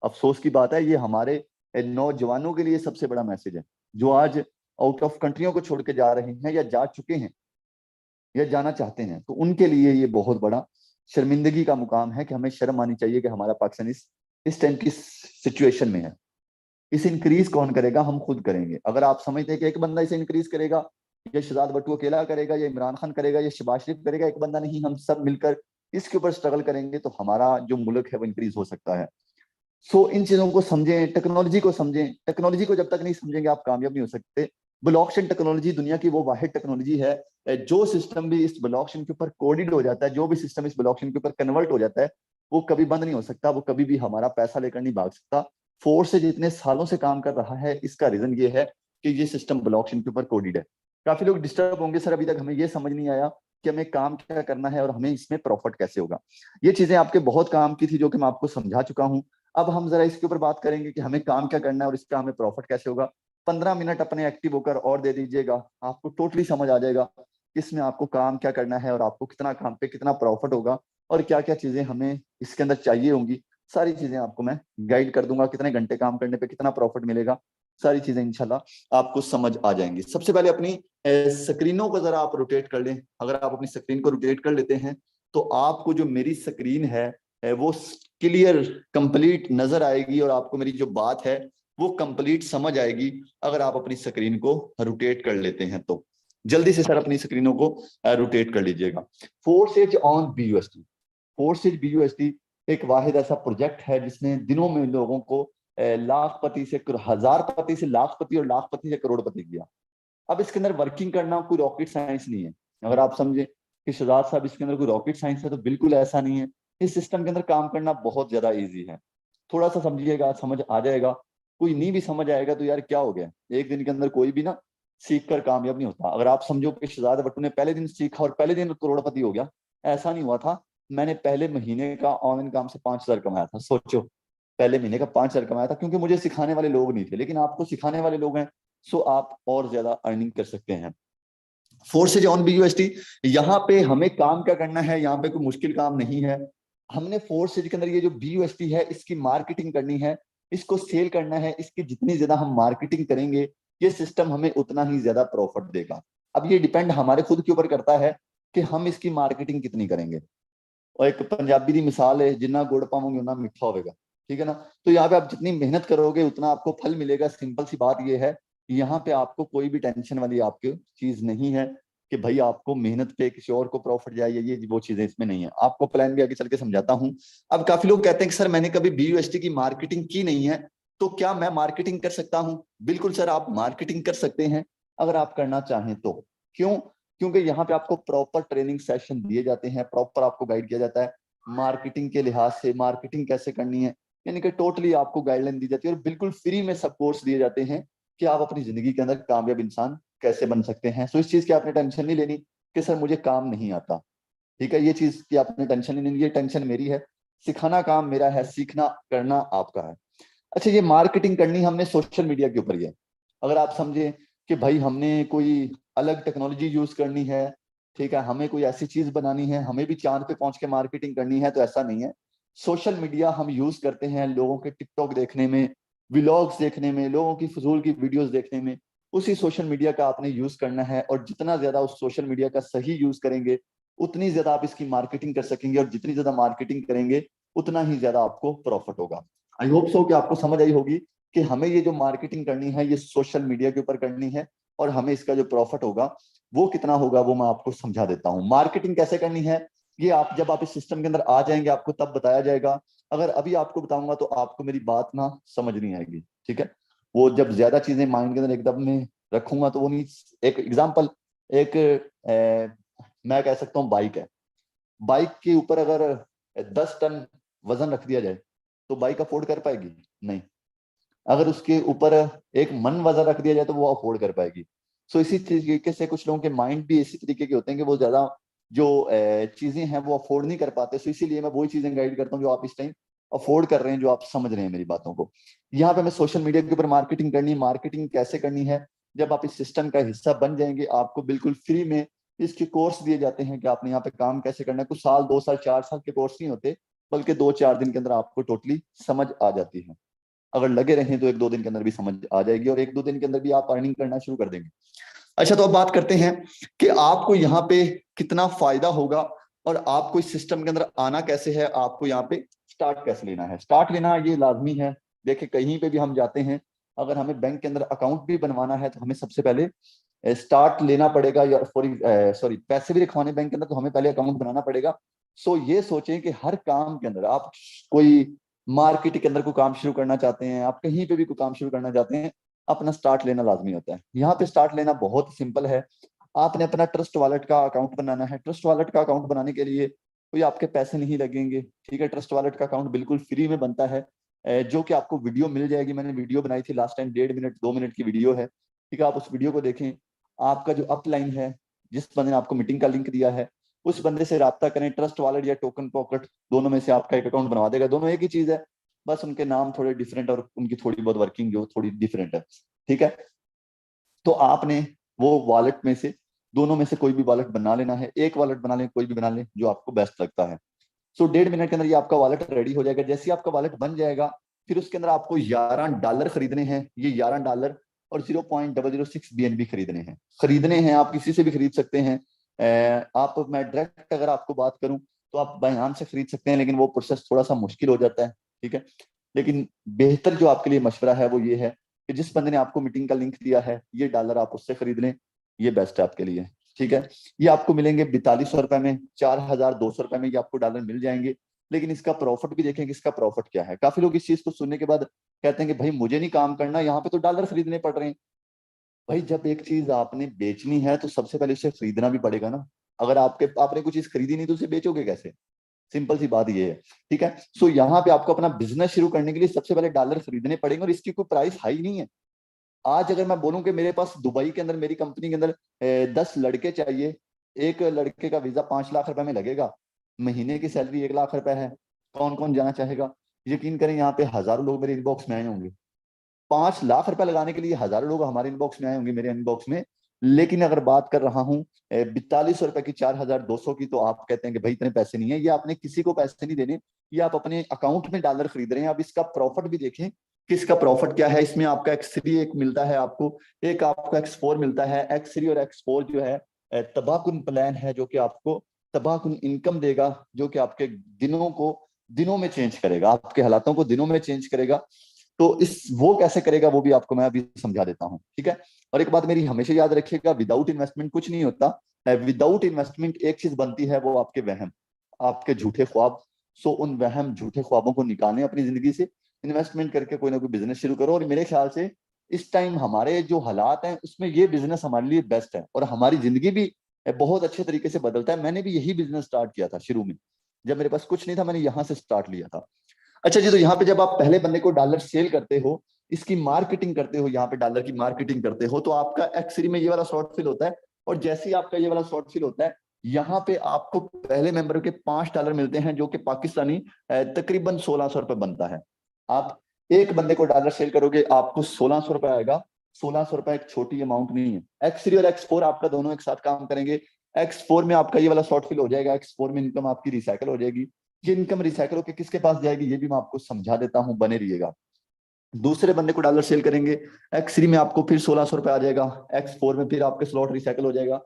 अफसोस की बात है, ये हमारे नौजवानों के लिए सबसे बड़ा मैसेज है, जो आज आउट ऑफ कंट्रियों को छोड़ के जा रहे हैं या जा चुके हैं या जाना चाहते हैं, तो उनके लिए ये बहुत बड़ा शर्मिंदगी का मुकाम है कि हमें शर्म आनी चाहिए कि हमारा पाकिस्तान इस टाइम की सिचुएशन में है। इसे इंक्रीज कौन करेगा? हम खुद करेंगे। अगर आप समझते हैं कि एक बंदा इसे इंक्रीज करेगा, या शहजाद भट्टू अकेला करेगा, या इमरान खान करेगा, या शहबाज शरीफ करेगा, एक बंदा नहीं, हम सब मिलकर इसके ऊपर स्ट्रगल करेंगे तो हमारा जो मुल्क है वो इंक्रीज हो सकता है। सो इन चीजों को समझें, टेक्नोलॉजी को समझें। टेक्नोलॉजी को जब तक नहीं समझेंगे आप कामयाब नहीं हो सकते। ब्लॉकचेन टेक्नोलॉजी दुनिया की वो वाहिद टेक्नोलॉजी है, जो सिस्टम भी इस ब्लॉकचेन के ऊपर कोडेड हो जाता है, जो भी सिस्टम इस ब्लॉकचेन के ऊपर कन्वर्ट हो जाता है, वो कभी बंद नहीं हो सकता, वो कभी भी हमारा पैसा लेकर नहीं भाग सकता। फोर्स से जितने सालों से काम कर रहा है, इसका रीजन ये है कि ये सिस्टम ब्लॉकचेन के ऊपर कोडेड है। काफी लोग डिस्टर्ब होंगे, सर अभी तक हमें ये समझ नहीं आया कि हमें काम क्या करना है और हमें इसमें प्रॉफिट कैसे होगा। ये चीजें आपके बहुत काम की थी जो कि मैं आपको समझा चुका हूँ। अब हम जरा इसके ऊपर बात करेंगे कि हमें काम क्या करना है और इसका हमें प्रॉफिट कैसे होगा। 15 मिनट अपने एक्टिव होकर और दे दीजिएगा, आपको टोटली समझ आ जाएगा इसमें आपको काम क्या करना है और आपको कितना काम पे कितना प्रॉफिट होगा और क्या क्या चीजें हमें इसके अंदर चाहिए होंगी। सारी चीजें आपको मैं गाइड कर दूंगा, कितने घंटे काम करने पे कितना प्रॉफिट मिलेगा, सारी चीजें इंशाल्लाह आपको समझ आ जाएंगी। सबसे पहले अपनी स्क्रीनों को जरा आप रोटेट कर लें। अगर आप अपनी स्क्रीन को रोटेट कर लेते हैं तो आपको जो मेरी स्क्रीन है वो क्लियर कंप्लीट नजर आएगी और आपको मेरी जो बात है वो कंप्लीट समझ आएगी अगर आप अपनी स्क्रीन को रोटेट कर लेते हैं। तो जल्दी से सर अपनी स्क्रीनों को रोटेट कर लीजिएगा। Forces on BUSD. Forces BUSD एक वाहिद ऐसा प्रोजेक्ट है जिसने दिनों में लोगों को लाखपति से हजारपति से लाखपति और लाखपति से करोड़पति किया। अब इसके अंदर वर्किंग करना कोई रॉकेट साइंस नहीं है। अगर आप समझे कि शहजाद साहब इसके अंदर कोई रॉकेट साइंस है, तो बिल्कुल ऐसा नहीं है। इस सिस्टम के अंदर काम करना बहुत ज्यादा इजी है। थोड़ा सा समझिएगा, समझ आ जाएगा। कोई नहीं भी समझ आएगा तो यार क्या हो गया, एक दिन के अंदर कोई भी ना सीख कर कामयाब नहीं होता। अगर आप समझो कि शहजाद भट्टू ने पहले दिन सीखा और पहले दिन करोड़पति हो गया, ऐसा नहीं हुआ था। मैंने पहले महीने का ऑनलाइन काम से 5,000 कमाया था। सोचो, पहले महीने का 5,000 कमाया था, क्योंकि मुझे सिखाने वाले लोग नहीं थे, लेकिन आपको सिखाने वाले लोग हैं, सो आप और ज्यादा अर्निंग कर सकते हैं। फोर्सेज ऑन बीयूएसटी, यहाँ पे हमें काम क्या करना है, यहाँ पे कोई मुश्किल काम नहीं है। हमने फोर्सेज के अंदर ये जो बीयूएसटी है इसकी मार्केटिंग करनी है, इसको सेल करना है। इसकी जितनी ज्यादा हम मार्केटिंग करेंगे ये सिस्टम हमें उतना ही ज्यादा प्रॉफिट देगा। अब ये डिपेंड हमारे खुद के ऊपर करता है कि हम इसकी मार्केटिंग कितनी करेंगे। और एक पंजाबी की मिसाल है, जिन्ना गुड़ पाओगे उतना मीठा होगा। ठीक है ना? तो यहाँ पे आप जितनी मेहनत करोगे उतना आपको फल मिलेगा। सिंपल सी बात ये है, यहाँ पे आपको कोई भी टेंशन वाली आपकी चीज नहीं है कि भाई आपको मेहनत पे किसी और को प्रॉफिट जाए, ये वो चीजें इसमें नहीं है। आपको प्लान भी आगे चल के समझाता हूँ। अब काफी लोग कहते हैं कि सर मैंने कभी बीयूएसटी की मार्केटिंग की नहीं है, तो क्या मैं मार्केटिंग कर सकता हूँ? बिल्कुल सर, आप मार्केटिंग कर सकते हैं अगर आप करना चाहें तो। क्यों? क्योंकि यहाँ पे आपको प्रॉपर ट्रेनिंग सेशन दिए जाते हैं, प्रॉपर आपको गाइड किया जाता है मार्केटिंग के लिहाज से, मार्केटिंग कैसे करनी है, यानी कि टोटली आपको गाइडलाइन दी जाती है और बिल्कुल फ्री में सब कोर्स दिए जाते हैं कि आप अपनी जिंदगी के अंदर कामयाब इंसान कैसे बन सकते हैं। सो इस चीज की आपने टेंशन नहीं लेनी कि सर मुझे काम नहीं आता, ठीक है, ये चीज की आपने टेंशन नहीं लेनी, ये टेंशन मेरी है, सिखाना काम मेरा है, सीखना करना आपका है। अच्छा, ये मार्केटिंग करनी हमने सोशल मीडिया के ऊपर ही है। अगर आप समझे कि भाई हमने कोई अलग टेक्नोलॉजी यूज करनी है, ठीक है, हमें कोई ऐसी चीज बनानी है, हमें भी चांद पे पहुंच के मार्केटिंग करनी है, तो ऐसा नहीं है। सोशल मीडिया हम यूज करते हैं लोगों के टिकटॉक देखने में, व्लॉग्स देखने में, लोगों की फजूल की वीडियोस देखने में। उसी सोशल मीडिया का आपने यूज करना है, और जितना ज्यादा उस सोशल मीडिया का सही यूज करेंगे उतनी ज्यादा आप इसकी मार्केटिंग कर सकेंगे, और जितनी ज्यादा मार्केटिंग करेंगे उतना ही ज्यादा आपको प्रॉफिट होगा। आई होप सो कि आपको समझ आई होगी कि हमें ये जो मार्केटिंग करनी है ये सोशल मीडिया के ऊपर करनी है, और हमें इसका जो प्रॉफिट होगा वो कितना होगा वो मैं आपको समझा देता हूँ। मार्केटिंग कैसे करनी है ये आप जब आप इस सिस्टम के अंदर आ जाएंगे आपको तब बताया जाएगा। अगर अभी आपको बताऊंगा तो आपको मेरी बात ना समझ नहीं आएगी, ठीक है। वो जब ज्यादा चीजें माइंड के अंदर एकदम में रखूंगा तो वो नहीं। एक एग्जाम्पल, एक मैं कह सकता हूँ बाइक है, बाइक के ऊपर अगर 10 टन वजन रख दिया जाए तो बाइक अफोर्ड कर पाएगी? नहीं। अगर उसके ऊपर 1 मन वजन रख दिया जाए तो वो अफोर्ड कर पाएगी। सो इसी तरीके से कुछ लोगों के माइंड भी इसी तरीके के होते हैं कि वो ज्यादा जो चीजें हैं वो अफोर्ड नहीं कर पाते। सो इसीलिए मैं वही चीजें गाइड करता हूँ जो आप इस टाइम अफोर्ड कर रहे हैं, जो आप समझ रहे हैं मेरी बातों को। यहाँ पे हमें सोशल मीडिया के ऊपर मार्केटिंग करनी है। मार्केटिंग कैसे करनी है, जब आप इस सिस्टम का हिस्सा बन जाएंगे आपको बिल्कुल फ्री में इसके कोर्स दिए जाते हैं कि आपने यहाँ पे काम कैसे करना है। कुछ साल 2 साल 4 साल के कोर्स नहीं होते, बल्कि 2-4 दिन के अंदर आपको टोटली समझ आ जाती है। अगर लगे रहें तो 1-2 दिन के अंदर भी समझ आ जाएगी, और 1-2 दिन के अंदर भी आप अर्निंग करना शुरू कर देंगे। अच्छा, तो अब बात करते हैं कि आपको यहाँ पे कितना फायदा होगा और आपको इस सिस्टम के अंदर आना कैसे है, आपको यहाँ पे स्टार्ट कैसे लेना है। स्टार्ट लेना ये लाजमी है। देखिए कहीं पे भी हम जाते हैं, अगर हमें बैंक के अंदर अकाउंट भी बनवाना है तो हमें सबसे पहले स्टार्ट लेना पड़ेगा, या सॉरी पैसे भी रखवाने बैंक के अंदर तो हमें पहले अकाउंट बनाना पड़ेगा। सो ये सोचें कि हर काम के अंदर आप कोई मार्केट के अंदर कोई काम शुरू करना चाहते हैं, आप कहीं पे भी कोई काम शुरू करना चाहते हैं, अपना स्टार्ट लेना लाजमी होता है। यहाँ पे स्टार्ट लेना बहुत सिंपल है। आपने अपना ट्रस्ट वॉलेट का अकाउंट बनाना है। ट्रस्ट वॉलेट का अकाउंट बनाने के लिए कोई आपके पैसे नहीं लगेंगे, ठीक है। ट्रस्ट वॉलेट का अकाउंट बिल्कुल फ्री में बनता है, जो कि आपको वीडियो मिल जाएगी। मैंने वीडियो बनाई थी लास्ट टाइम, 1.5 मिनट 2 मिनट की वीडियो है, ठीक है। आप उस वीडियो को देखें। आपका जो अपलाइन है, जिस बंदे ने आपको मीटिंग का लिंक दिया है, उस बंदे से रब्ता करें। ट्रस्ट वॉलेट या टोकन पॉकेट दोनों में से आपका एक अकाउंट बनवा देगा। दोनों एक ही चीज है, बस उनके नाम थोड़े डिफरेंट और उनकी थोड़ी बहुत वर्किंग जो थोड़ी डिफरेंट है, ठीक है। तो आपने वो वॉलेट में से दोनों में से कोई भी वॉलेट बना लेना है। एक वॉलेट बना लें, कोई भी बना लें जो आपको बेस्ट लगता है। सो 1.5 मिनट के अंदर ये आपका वॉलेट रेडी हो जाएगा। जैसे ही आपका वॉलेट बन जाएगा, फिर उसके अंदर आपको $11 खरीदने हैं। ये $11 और 0.006 BNB खरीदने हैं। खरीदने हैं, आप किसी से भी खरीद सकते हैं। आप मैं डायरेक्ट अगर आपको बात करूं तो आप बायनांस से खरीद सकते हैं, लेकिन वो प्रोसेस थोड़ा सा मुश्किल हो जाता है, ठीक है। लेकिन बेहतर जो आपके लिए मशवरा है वो ये है कि जिस बंदे ने आपको मीटिंग का लिंक दिया है, ये डॉलर आप उससे खरीद लें, ये बेस्ट है आपके लिए, ठीक है। ये आपको मिलेंगे 4200 रुपए में, 4200 रुपए में ये आपको डॉलर मिल जाएंगे। लेकिन इसका प्रॉफिट भी देखें कि इसका प्रॉफिट क्या है। काफी लोग इस चीज को सुनने के बाद कहते हैं कि भाई मुझे नहीं काम करना, यहाँ पे तो डॉलर खरीदने पड़ रहे हैं। भाई जब एक चीज आपने बेचनी है तो सबसे पहले उसे खरीदना भी पड़ेगा ना। अगर आपने कोई चीज खरीदी नहीं तो उसे बेचोगे कैसे? सिंपल सी बात ये है, ठीक है। सो यहाँ पे आपको अपना बिजनेस शुरू करने के लिए सबसे पहले डॉलर खरीदने पड़ेंगे, और इसकी कोई प्राइस हाई नहीं है। आज अगर मैं बोलूं कि मेरे पास दुबई के अंदर मेरी कंपनी के अंदर 10 लड़के चाहिए, एक लड़के का वीजा 5 लाख रुपए में लगेगा, महीने की सैलरी 1 लाख रुपए है, कौन कौन जाना चाहेगा? यकीन करें यहाँ पे हजारों लोग मेरे इनबॉक्स में आए होंगे। 5 लाख रुपए लगाने के लिए हजारों लोग हमारे इनबॉक्स में आए होंगे, मेरे इनबॉक्स में। लेकिन अगर बात कर रहा हूँ 4200 रुपए की, 4200 की, तो आप कहते हैं कि भाई इतने पैसे नहीं है। ये आपने किसी को पैसे नहीं देने, ये आप अपने अकाउंट में डॉलर खरीद रहे हैं। अब इसका प्रॉफिट भी देखें कि इसका प्रॉफिट क्या है। इसमें आपका X3 एक मिलता है आपको, एक आपको X4 मिलता है। X3 और X4 जो है तबाकुन प्लान है, जो कि आपको तबाकुन इनकम देगा, जो कि आपके दिनों में चेंज करेगा, आपके हालातों को दिनों में चेंज करेगा। तो इस वो कैसे करेगा वो भी आपको मैं अभी समझा देता हूँ, ठीक है। और एक बात मेरी हमेशा याद रखिएगा, विदाउट इन्वेस्टमेंट कुछ नहीं होता। विदाउट इन्वेस्टमेंट एक चीज बनती है, वो आपके वहम, आपके झूठे ख्वाब। सो उन वहम झूठे ख्वाबों को निकालें अपनी जिंदगी से। इन्वेस्टमेंट करके कोई ना कोई बिजनेस शुरू करो। और मेरे ख्याल से इस टाइम हमारे जो हालात हैं उसमें ये बिजनेस हमारे लिए बेस्ट है, और हमारी जिंदगी भी बहुत अच्छे तरीके से बदलता है। मैंने भी यही बिजनेस स्टार्ट किया था शुरू में, जब मेरे पास कुछ नहीं था, मैंने यहाँ से स्टार्ट लिया था। अच्छा जी, तो यहाँ पे जब आप पहले बंदे को डॉलर सेल करते हो, इसकी मार्केटिंग करते हो, यहाँ पे डॉलर की मार्केटिंग करते हो, तो आपका एक्स3 में ये वाला शॉर्ट फिल होता है। और जैसे ही आपका ये वाला शॉर्ट फिल होता है, यहाँ पे आपको पहले मेंबर के $5 मिलते हैं, जो कि पाकिस्तानी तकरीबन 1600 रुपए बनता है। आप एक बंदे को डॉलर सेल करोगे, आपको 1600 रुपए आएगा। 1600 रुपए एक छोटी अमाउंट नहीं है। एक्स3 और एक्स4 आपका दोनों एक साथ काम करेंगे। एक्स4 में आपका ये वाला शॉर्ट फिल हो जाएगा, एक्स4 में इनकम आपकी रिसाइकल हो जाएगी। ये इनकम रिसाइकल होकर किसके पास जाएगी, ये भी मैं आपको समझा देता हूं, बने रहिएगा। दूसरे बंदे को डॉलर सेल करेंगे, एक्स3 में आपको फिर 1600 रुपए आ जाएगा, एक्स4 में फिर आपके स्लॉट रिसाइकल हो जाएगा।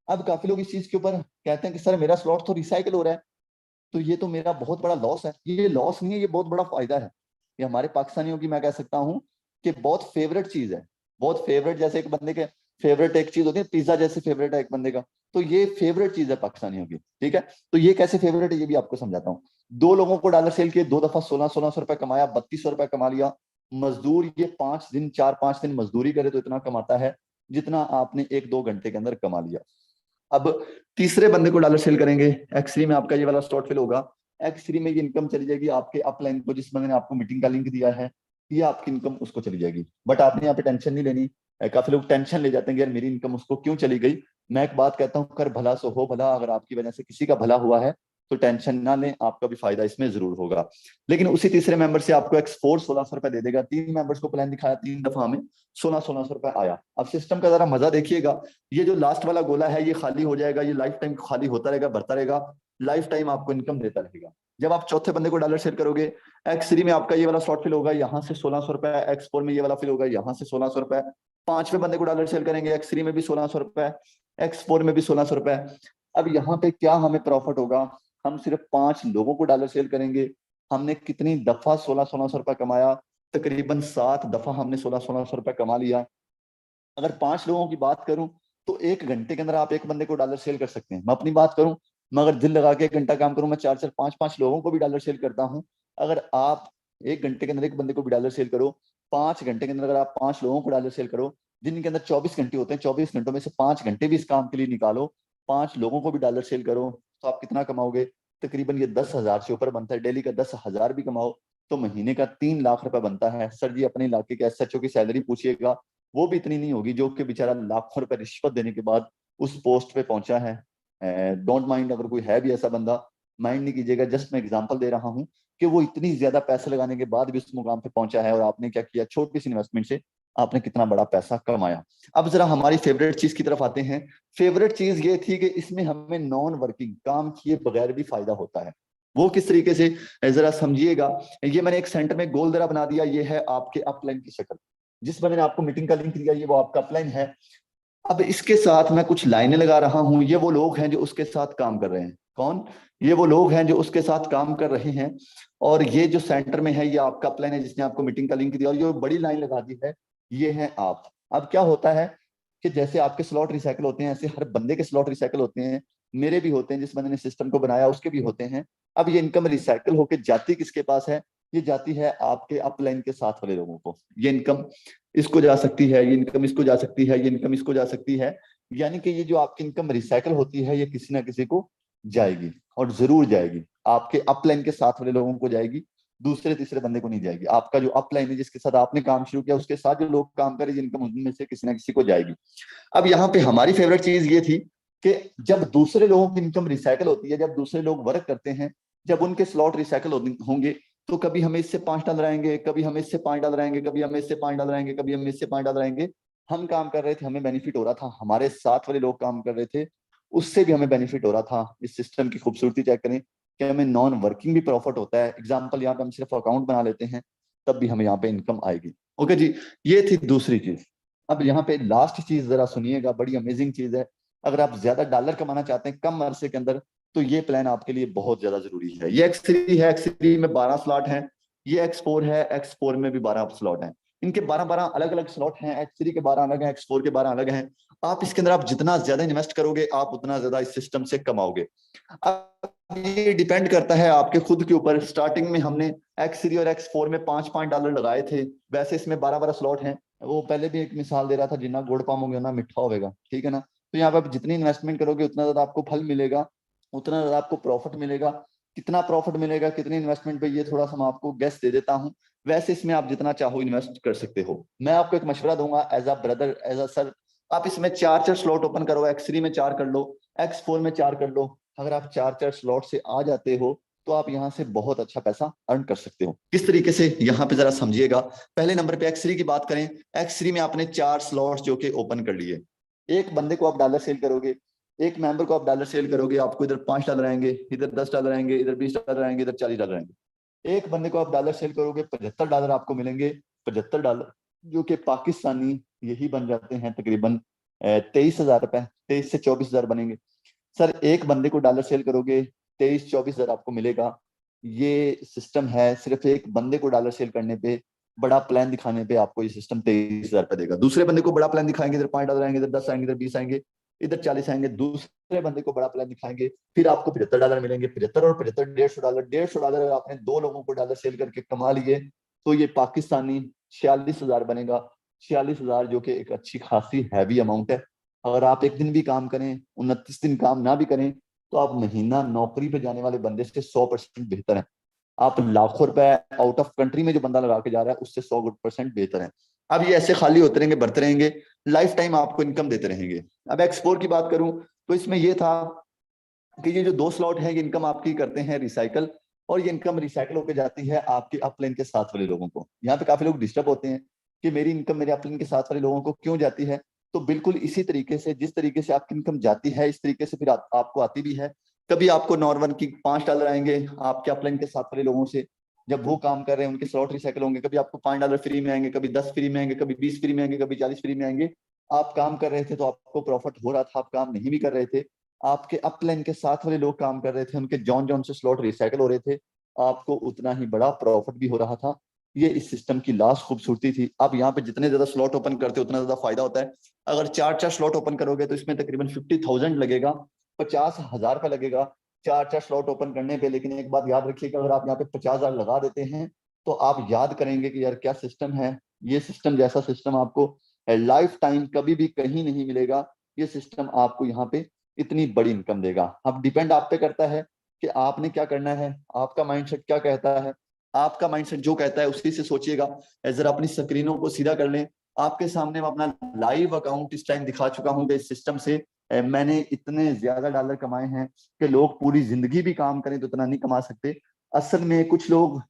अब काफी लोग इस चीज के ऊपर कहते हैं कि सर मेरा स्लॉट तो रिसाइकल हो रहा है, तो ये तो मेरा बहुत बड़ा लॉस है। ये लॉस नहीं है, ये बहुत बड़ा फायदा है। ये हमारे पाकिस्तानियों की मैं कह सकता हूँ कि बहुत फेवरेट चीज है। बहुत फेवरेट, जैसे एक बंदे के फेवरेट एक चीज होती है, पिज्जा जैसे फेवरेट है एक बंदे का, तो ये फेवरेट चीज है पाकिस्तानियों की। ठीक है, तो ये कैसे फेवरेट है ये भी आपको समझाता हूँ। दो लोगों को डॉलर सेल किए, 2 दफा 1600 रुपए कमाया, 3200 रुपए कमा लिया। मजदूर ये 5 दिन, 4-5 दिन मजदूरी करे तो इतना कमाता है जितना आपने 1-2 घंटे के अंदर कमा लिया। अब तीसरे बंदे को डॉलर सेल करेंगे, एक्स3 में आपका ये वाला स्लॉट फिल होगा। एक्स3 में ये इनकम चली जाएगी आपके अपलाइन को, जिस बंदे ने आपको मीटिंग का लिंक दिया है, ये आपकी इनकम उसको चली जाएगी। बट आपने यहाँ पे टेंशन नहीं लेनी। काफी लोग टेंशन ले जाते हैं कि यार मेरी इनकम उसको क्यों चली गई। मैं एक बात कहता हूँ, कर भला सो हो भला। अगर आपकी वजह से किसी का भला हुआ है तो टेंशन ना लें, आपका भी फायदा इसमें जरूर होगा। लेकिन उसी तीसरे मेंबर से आपको एक्स4 1600 रुपए दे देगा। 3 मेंबर्स को प्लान दिखाया, 3 दफा हमें 1600 रुपए आया। अब सिस्टम का जरा मजा देखिएगा। ये जो लास्ट वाला गोला है ये खाली हो जाएगा, ये लाइफ टाइम खाली होता रहेगा, बढ़ता रहेगा, लाइफ टाइम आपको इनकम देता रहेगा। जब आप चौथे बंदे को डॉलर शेयर करोगे, एक्स3 में आपका ये वाला स्लॉट फिल होगा, यहाँ से 1600 रुपए, एक्स4 में ये वाला फिल होगा, यहाँ से 1600 रुपए। पांचवें बंदे को डॉलर शेयर करेंगे, एक्स3 में भी 1600 रुपए, एक्स4 में भी 1600 रुपए। अब यहाँ पे क्या हमें प्रॉफिट होगा, हम सिर्फ 5 लोगों को डॉलर शेयर करेंगे। हमने कितनी दफा 1600 रुपए कमाया, तकरीबन 7 दफा हमने 1600 रुपए कमा लिया। अगर 5 लोगों की बात करूं तो 1 घंटे के अंदर आप एक बंदे को डॉलर सेल कर सकते हैं। मैं अपनी बात करूं, मैं अगर दिल लगा के 1 घंटा काम करूं, मैं 4-4 5-5 लोगों को भी डॉलर सेल करता हूं। अगर आप 1 घंटे के अंदर एक बंदे को भी डॉलर सेल करो, 5 घंटे के अंदर अगर आप 5 लोगों को डॉलर सेल करो, दिन के अंदर 24 घंटे होते हैं, 24 घंटों में से 5 घंटे भी इस काम के लिए निकालो, 5 लोगों को भी डॉलर सेल करो, तो आप कितना कमाओगे, तकरीबन ये 10,000 से ऊपर बनता है। डेली का 10,000 भी कमाओ तो महीने का 3 लाख रुपए बनता है। सर जी अपने इलाके के एसएचओ की सैलरी पूछिएगा, वो भी इतनी नहीं होगी, जो कि बेचारा लाखों रुपए रिश्वत देने के बाद उस पोस्ट पे पहुंचा है। डोंट माइंड, अगर कोई है भी ऐसा बंदा, माइंड नहीं कीजिएगा, जस्ट मैं एग्जांपल दे रहा हूं कि वो इतनी ज्यादा पैसे लगाने के बाद भी उस मुकाम पे पहुंचा है, और आपने क्या किया, छोटी सी इन्वेस्टमेंट से आपने कितना बड़ा पैसा कमाया। अब जरा हमारी फेवरेट चीज की तरफ आते हैं। फेवरेट चीज ये थी कि इसमें हमें नॉन वर्किंग काम किए बगैर भी फायदा होता है। वो किस तरीके से, जरा समझिएगा। ये मैंने एक सेंटर में गोल जरा बना दिया, ये है आपके अपलाइन की शक्ल। जिस बंदे ने आपको मीटिंग का लिंक दिया, ये वो आपका अपलाइन है। अब इसके साथ मैं कुछ लाइनें लगा रहा हूं, ये वो लोग हैं जो उसके साथ काम कर रहे हैं। कौन? ये वो लोग हैं जो उसके साथ काम कर रहे हैं। और ये जो सेंटर में है ये आपका अपलाइन है, जिसने आपको मीटिंग का लिंक दिया, और ये बड़ी लाइन लगा दी है, ये है आप। अब क्या होता है कि जैसे आपके स्लॉट रिसाइकल होते हैं, ऐसे हर बंदे के स्लॉट रिसाइकल होते हैं, मेरे भी होते हैं, जिस बंदे ने सिस्टम को बनाया उसके भी होते हैं। अब ये इनकम रिसाइकल होकर जाती किसके पास है, ये जाती है आपके अपलाइन के साथ वाले लोगों को। ये इनकम इसको जा सकती है, ये इनकम इसको जा सकती है, ये इनकम इसको जा सकती है। यानी कि ये जो आपकी इनकम रिसाइकल होती है, ये किसी ना किसी को जाएगी, और जरूर जाएगी। आपके अपलाइन के साथ वाले लोगों को जाएगी, दूसरे तीसरे बंदे को नहीं जाएगी। आपका जो अपलाइन है, जिसके साथ आपने काम शुरू किया, उसके साथ जो लोग काम करें, इनकम उनमें से किसी ना किसी को जाएगी। अब यहाँ पे हमारी फेवरेट चीज ये थी कि जब दूसरे लोगों की इनकम रिसाइकल होती है, जब दूसरे लोग वर्क करते हैं, जब उनके स्लॉट रिसाइकल होंगे, तो कभी हमें इससे $5 आएंगे, कभी हमें इससे $5 आएंगे, कभी हमें इससे $5 आएंगे, कभी हमें इससे $5 आएंगे। हम काम कर रहे थे, हमें बेनिफिट हो रहा था, हमारे साथ वाले लोग काम कर रहे थे, उससे भी हमें बेनिफिट हो रहा था। इस सिस्टम की खूबसूरती चेक करें कि हमें नॉन वर्किंग भी प्रॉफिट होता है। एग्जाम्पल यहाँ पे हम सिर्फ अकाउंट बना लेते हैं, तब भी हमें यहाँ पे इनकम आएगी। ओके जी, ये थी दूसरी चीज। अब यहाँ पे लास्ट चीज जरा सुनिएगा, बड़ी अमेजिंग चीज है। अगर आप ज्यादा डॉलर कमाना चाहते हैं कम अरसे के अंदर, तो ये प्लान आपके लिए बहुत ज्यादा जरूरी है। ये एक्स3 है, एक्स3 में 12 स्लॉट हैं। ये एक्स4 है, एक्स4 में भी 12 स्लॉट हैं। इनके 12-12 अलग अलग स्लॉट हैं, एक्स3 के 12 अलग हैं, एक्स4 के 12 अलग हैं। आप इसके अंदर आप जितना ज्यादा इन्वेस्ट करोगे, आप उतना ज्यादा इस सिस्टम से कमाओगे। अब ये डिपेंड करता है आपके खुद के ऊपर। स्टार्टिंग में हमने एक्स3 और एक्स4 में $5-5 लगाए थे, वैसे इसमें 12-12 स्लॉट हैं। वो पहले भी एक मिसाल दे रहा था, जिन्ना गुड़ पामोगे ना मिठा होगा, ठीक है ना। तो यहाँ पे आप जितनी इन्वेस्टमेंट करोगे उतना ज्यादा आपको फल मिलेगा, उतना ज्यादा आपको प्रॉफिट मिलेगा। कितना प्रॉफिट मिलेगा, कितनी इन्वेस्टमेंट पे, ये थोड़ा सा मैं आपको गेस दे देता हूँ। वैसे इसमें आप जितना चाहो इन्वेस्ट कर सकते हो। मैं आपको एक मशवरा दूंगा as a brother, as a sir, आप इसमें 4 स्लॉट ओपन करो। X3 में 4 कर लो, X4 में 4 कर लो। अगर आप 4 स्लॉट से आ जाते हो तो आप यहाँ से बहुत अच्छा पैसा अर्न कर सकते हो। किस तरीके से, यहाँ पे जरा समझिएगा। पहले नंबर पे X3 की बात करें। X3 में आपने 4 स्लॉट्स जो कि ओपन कर लिए। एक बंदे को आप डॉलर सेल करोगे, एक मेंबर को आप डॉलर सेल करोगे, आपको इधर $5 आएंगे, इधर $10 आएंगे, इधर $20 आएंगे, इधर $40 आएंगे। एक बंदे को आप डॉलर सेल करोगे, $75 आपको मिलेंगे। $75 जो कि पाकिस्तानी यही बन जाते हैं तकरीबन 23,000 रुपए, 23 से 24,000 बनेंगे। सर एक बंदे को डॉलर सेल करोगे, 23-24,000 आपको मिलेगा। ये सिस्टम है। सिर्फ एक बंदे को डॉलर सेल करने पे, बड़ा प्लान दिखाने पे आपको ये सिस्टम 23,000 रुपए देगा। दूसरे बंदे को बड़ा प्लान दिखाएंगे, इधर $5 आएंगे, इधर 10 आएंगे, इधर 20 आएंगे, इधर 40 आएंगे। दूसरे बंदे को बड़ा प्लान दिखाएंगे, फिर आपको $75 मिलेंगे। 75 और 75 $150। $150 अगर आपने 2 लोगों को डॉलर सेल करके कमा लिए तो ये पाकिस्तानी 46,000 बनेगा। 46,000 जो कि एक अच्छी खासी हैवी अमाउंट है। अगर आप एक दिन भी काम करें, 29 दिन काम ना भी करें, तो आप महीना नौकरी पे जाने वाले बंदे से 100% बेहतर है। आप लाखों रुपए आउट ऑफ कंट्री में जो बंदा लगा के जा रहा है उससे 100% बेहतर है। अब ये ऐसे खाली होते रहेंगे, बढ़ते रहेंगे, लाइफ टाइम आपको इनकम देते रहेंगे। अब X4 की बात करूं तो इसमें ये था कि ये जो 2 स्लॉट है, ये इनकम आपकी करते हैं रिसाइकल, और ये इनकम रिसाइकल होकर जाती है आपके अपलाइन के साथ वाले लोगों को। यहाँ पे काफी लोग डिस्टर्ब होते हैं कि मेरी इनकम मेरे अपलाइन के साथ वाले लोगों को क्यों जाती है। तो बिल्कुल इसी तरीके से, जिस तरीके से आपकी इनकम जाती है, इस तरीके से फिर आपको आती भी है। कभी आपको नॉर्मल की $5 आएंगे आपके अपलाइन के साथ वाले लोगों से, जब वो काम कर रहे हैं उनके स्लॉट रिसाइकल होंगे। कभी आपको $5 फ्री में आएंगे, कभी 10 फ्री में आएंगे, कभी 20 फ्री में आएंगे, कभी 40 फ्री में आएंगे। आप काम कर रहे थे तो आपको प्रॉफिट हो रहा था, आप काम नहीं भी कर रहे थे, आपके अपलाइन के साथ वाले लोग काम कर रहे थे, उनके जॉन जॉन से स्लॉट रिसाइकल हो रहे थे, आपको उतना ही बड़ा प्रॉफिट भी हो रहा था। ये इस सिस्टम की लास्ट खूबसूरती थी। अब यहाँ पे जितने ज्यादा स्लॉट ओपन करते हो उतना ज्यादा फायदा होता है। अगर 4 स्लॉट ओपन करोगे तो इसमें तकरीबन 50,000 लगेगा, 50,000 रुपये लगेगा 4 स्लॉट ओपन करने पे। लेकिन एक बात याद रखिएगा, अगर आप यहाँ पे 50,000 लगा देते हैं तो आप याद करेंगे कि यार क्या सिस्टम है। ये सिस्टम जैसा सिस्टम आपको लाइफ टाइम कभी भी कहीं नहीं मिलेगा। ये सिस्टम आपको यहाँ पे इतनी बड़ी इनकम देगा। अब डिपेंड आप पे करता है कि आपने क्या करना है, आपका माइंडसेट क्या कहता है। आपका माइंडसेट जो कहता है उसी से सोचिएगा। जरा अपनी स्क्रीनों को सीधा कर लें। आपके सामने मैं अपना लाइव अकाउंट इस टाइम दिखा चुका हूँ। इस सिस्टम से मैंने इतने ज्यादा डॉलर कमाए हैं कि लोग पूरी जिंदगी भी काम करें तो इतना नहीं कमा सकते। असल में कुछ लोग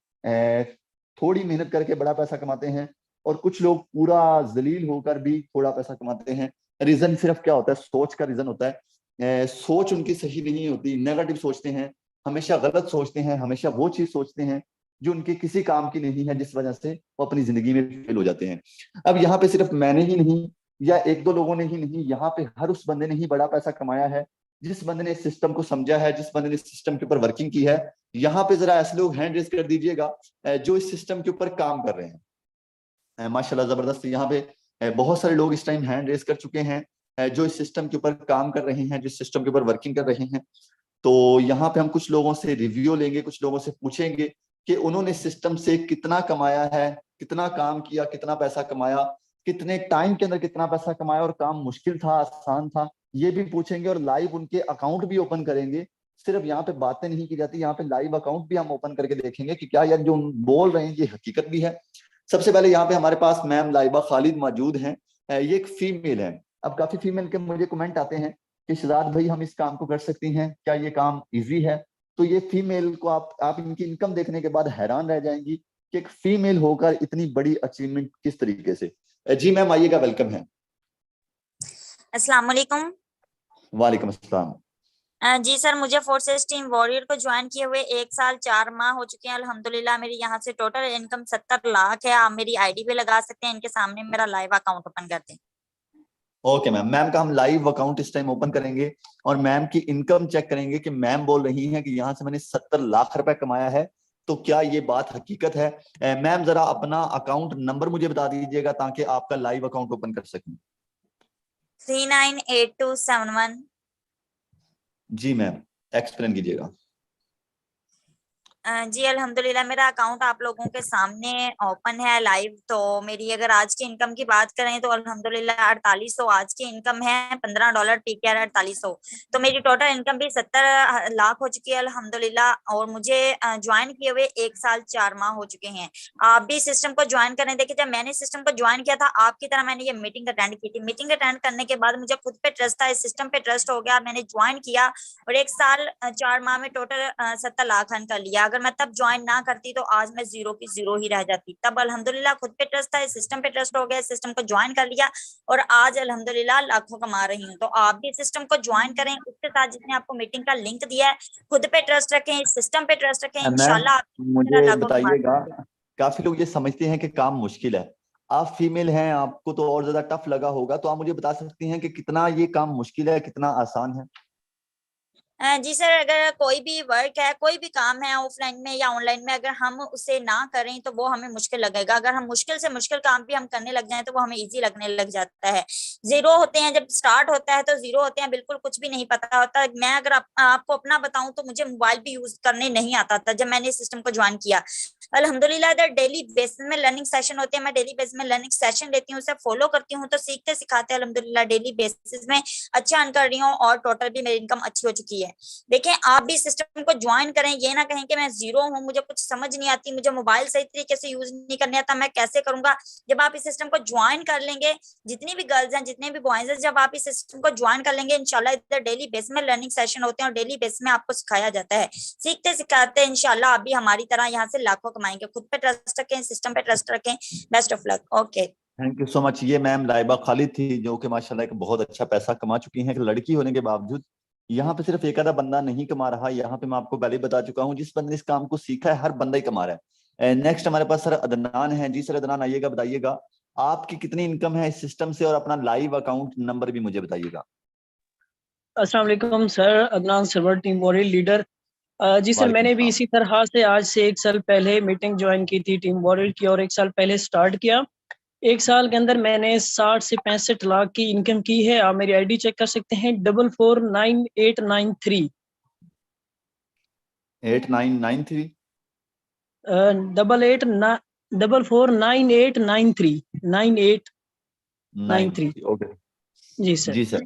थोड़ी मेहनत करके बड़ा पैसा कमाते हैं, और कुछ लोग पूरा जलील होकर भी थोड़ा पैसा कमाते हैं। रीजन सिर्फ क्या होता है, सोच का रीजन होता है। सोच उनकी सही नहीं होती, नेगेटिव सोचते हैं, हमेशा गलत सोचते हैं, हमेशा वो चीज सोचते हैं जो उनके किसी काम की नहीं है, जिस वजह से वो अपनी जिंदगी में फेल हो जाते हैं। अब यहाँ पे सिर्फ मैंने ही नहीं, या एक दो लोगों ने ही नहीं, यहाँ पे हर उस बंदे ने ही बड़ा पैसा कमाया है जिस बंदे ने इस सिस्टम को समझा है, जिस बंदे ने इस सिस्टम के ऊपर वर्किंग की है। यहाँ पे जरा ऐसे लोग हैंड रेज कर दीजिएगा जो इस सिस्टम के ऊपर काम कर रहे हैं। माशाल्लाह जबरदस्त। यहाँ पे बहुत सारे लोग इस टाइम हैंड रेस कर चुके हैं जो इस सिस्टम के ऊपर काम कर रहे हैं, जिस सिस्टम के ऊपर वर्किंग कर रहे हैं। तो यहाँ पे हम कुछ लोगों से रिव्यू लेंगे, कुछ लोगों से पूछेंगे कि उन्होंने सिस्टम से कितना कमाया है, कितना काम किया, कितना पैसा कमाया, कितने टाइम के अंदर कितना पैसा कमाया, और काम मुश्किल था आसान था, ये भी पूछेंगे। और लाइव उनके अकाउंट भी ओपन करेंगे। सिर्फ यहाँ पे बातें नहीं की जाती, यहाँ पे लाइव अकाउंट भी हम ओपन करके देखेंगे कि क्या यार जो बोल रहे हैं ये हकीकत भी है। सबसे पहले यहाँ पे हमारे पास मैम लाइबा खालिद मौजूद हैं। ये एक फीमेल है। अब काफी फीमेल के मुझे कमेंट आते हैं कि शहजाद भाई हम इस काम को कर सकती हैं, क्या ये काम इजी है। तो ये फीमेल को आप इनकी इनकम देखने के बाद हैरान रह जाएंगी कि एक फीमेल होकर इतनी बड़ी अचीवमेंट किस तरीके से। जी मैम आइएगा, वेलकम है। अस्सलाम वालेकुम। वालेकुम अस्सलाम। जी सर, मुझे फोर्सेस टीम वॉरियर को ज्वाइन किए हुए 1 साल 4 माह हो चुके हैं अल्हम्दुलिल्लाह। मेरी यहाँ से टोटल इनकम 70 लाख है। आप मेरी आईडी पे लगा सकते हैं, इनके सामने मेरा लाइव अकाउंट ओपन कर दें। ओके मैम, मैम का हम लाइव अकाउंट इस टाइम ओपन करेंगे और मैम की इनकम चेक करेंगे कि मैम बोल रही हैं कि यहाँ से मैंने 70 लाख रुपए कमाया है, तो क्या ये बात हकीकत है। मैम जरा अपना अकाउंट नंबर मुझे बता दीजिएगा ताकि आपका लाइव अकाउंट ओपन कर सकें। 398271। जी मैम एक्सप्लेन कीजिएगा। जी अल्हम्दुलिल्लाह मेरा अकाउंट आप लोगों के सामने ओपन है लाइव। तो मेरी अगर आज की इनकम की बात करें तो अल्हम्दुलिल्लाह 4800 आज की इनकम है, $15 पीकेआर 4800। तो मेरी टोटल इनकम भी 70 लाख हो चुकी है अल्हम्दुलिल्लाह। और मुझे ज्वाइन किए हुए 1 साल 4 माह हो चुके हैं। आप भी सिस्टम को ज्वाइन करें। देखिए जब मैंने सिस्टम को ज्वाइन किया था आपकी तरह मैंने ये मीटिंग अटेंड की थी। मीटिंग अटेंड करने के बाद मुझे खुद पे ट्रस्ट था, इस सिस्टम पे ट्रस्ट हो गया, मैंने ज्वाइन किया और 1 साल 4 माह में टोटल 70 लाख अर्न कर लिया। अगर मैं तब ज्वाइन ना करती तो आज मैं जीरो की जीरो ही रह जाती। तब अल्हम्दुलिल्लाह खुद पे ट्रस्ट था, इस सिस्टम पे ट्रस्ट हो गया, इस सिस्टम को ज्वाइन कर लिया और आज अल्हम्दुलिल्लाह लाखों कमा रही हूँ। तो आप भी सिस्टम को ज्वाइन करें, उसके साथ जिसने आपको मीटिंग का लिंक दिया है, खुद पे ट्रस्ट रखें, इस सिस्टम पे ट्रस्ट रखें, मैम इंशाल्लाह आप मुझे लाखों कमा। बताइएगा, काफी लोग ये समझते हैं कि काम मुश्किल है। आप फीमेल हैं, आपको तो और ज्यादा टफ लगा होगा, तो आप मुझे बता सकती हैं कि कितना ये काम मुश्किल है, कितना आसान है? जी सर, अगर कोई भी वर्क है, कोई भी काम है ऑफलाइन में या ऑनलाइन में, अगर हम उसे ना करें तो वो हमें मुश्किल लगेगा। अगर हम मुश्किल से मुश्किल काम भी हम करने लग जाएं तो वो हमें इजी लगने लग जाता है। जीरो होते हैं, जब स्टार्ट होता है तो जीरो होते हैं, बिल्कुल कुछ भी नहीं पता होता। मैं अगर आपको अपना बताऊं तो मुझे मोबाइल भी यूज करने नहीं आता था जब मैंने इस सिस्टम को ज्वाइन किया। अल्हम्दुलिल्लाह इधर डेली बेसिस में लर्निंग सेशन होते हैं, मैं डेली बेसिस में लर्निंग सेशन लेती हूँ, उसे फॉलो करती हूँ, तो सीखते सिखाते अल्हम्दुलिल्लाह डेली बेसिस में अच्छा अर्न कर रही हूँ और टोटल भी मेरी इनकम अच्छी हो चुकी है। देखें आप भी सिस्टम को ज्वाइन करें, ये ना कहें कि मैं जीरो हूँ, मुझे कुछ समझ नहीं आती, मुझे मोबाइल सही तरीके से यूज नहीं करने आता, मैं कैसे करूंगा। जब आप इस सिस्टम को ज्वाइन कर लेंगे, जितनी भी गर्ल्स हैं जितने भी बॉयज हैं, जब आप इस सिस्टम को ज्वाइन कर लेंगे इंशाल्लाह इधर डेली बेस में लर्निंग सेशन होते हैं और डेली बेस में आपको सिखाया जाता है। सीखते सिखाते इंशाल्लाह आप भी हमारी तरह यहाँ से लाखों कमाएंगे। खुद पे ट्रस्ट रखें, सिस्टम पे ट्रस्ट रखें। Best of luck. Okay. Thank you so much. ये मैम लाइबा खालिद थी, जो कि माशाल्लाह एक बहुत अच्छा पैसा कमा चुकी हैं, एक लड़की होने के बावजूद। यहाँ पे सिर्फ एक आधा बंदा नहीं कमा रहा, यहाँ पे मैं आपको पहले ही बता चुका हूँ, जिस बंदे ने इस काम को सीखा है हर बंदा ही कमा रहा है। नेक्स्ट हमारे पास सर अदनान है। जी सर अदनान आइएगा, बताइएगा आपकी कितनी इनकम है इस सिस्टम से, और अपना लाइव अकाउंट नंबर भी मुझे बताइएगा। अस्सलाम वालेकुम sir, Adnan Sarwar team warrior leader. जी सर, वालेकुम मैंने भी सलाम। इसी तरह से आज से 1 साल पहले मीटिंग ज्वाइन की थी टीम वॉरियर की, और 1 साल पहले स्टार्ट किया। 1 साल के अंदर मैंने 60 से 65 लाख की इनकम की है। आप मेरी आईडी चेक कर सकते हैं, 449893 8993 449893 9893। 93। ओके। जी सर। जी सर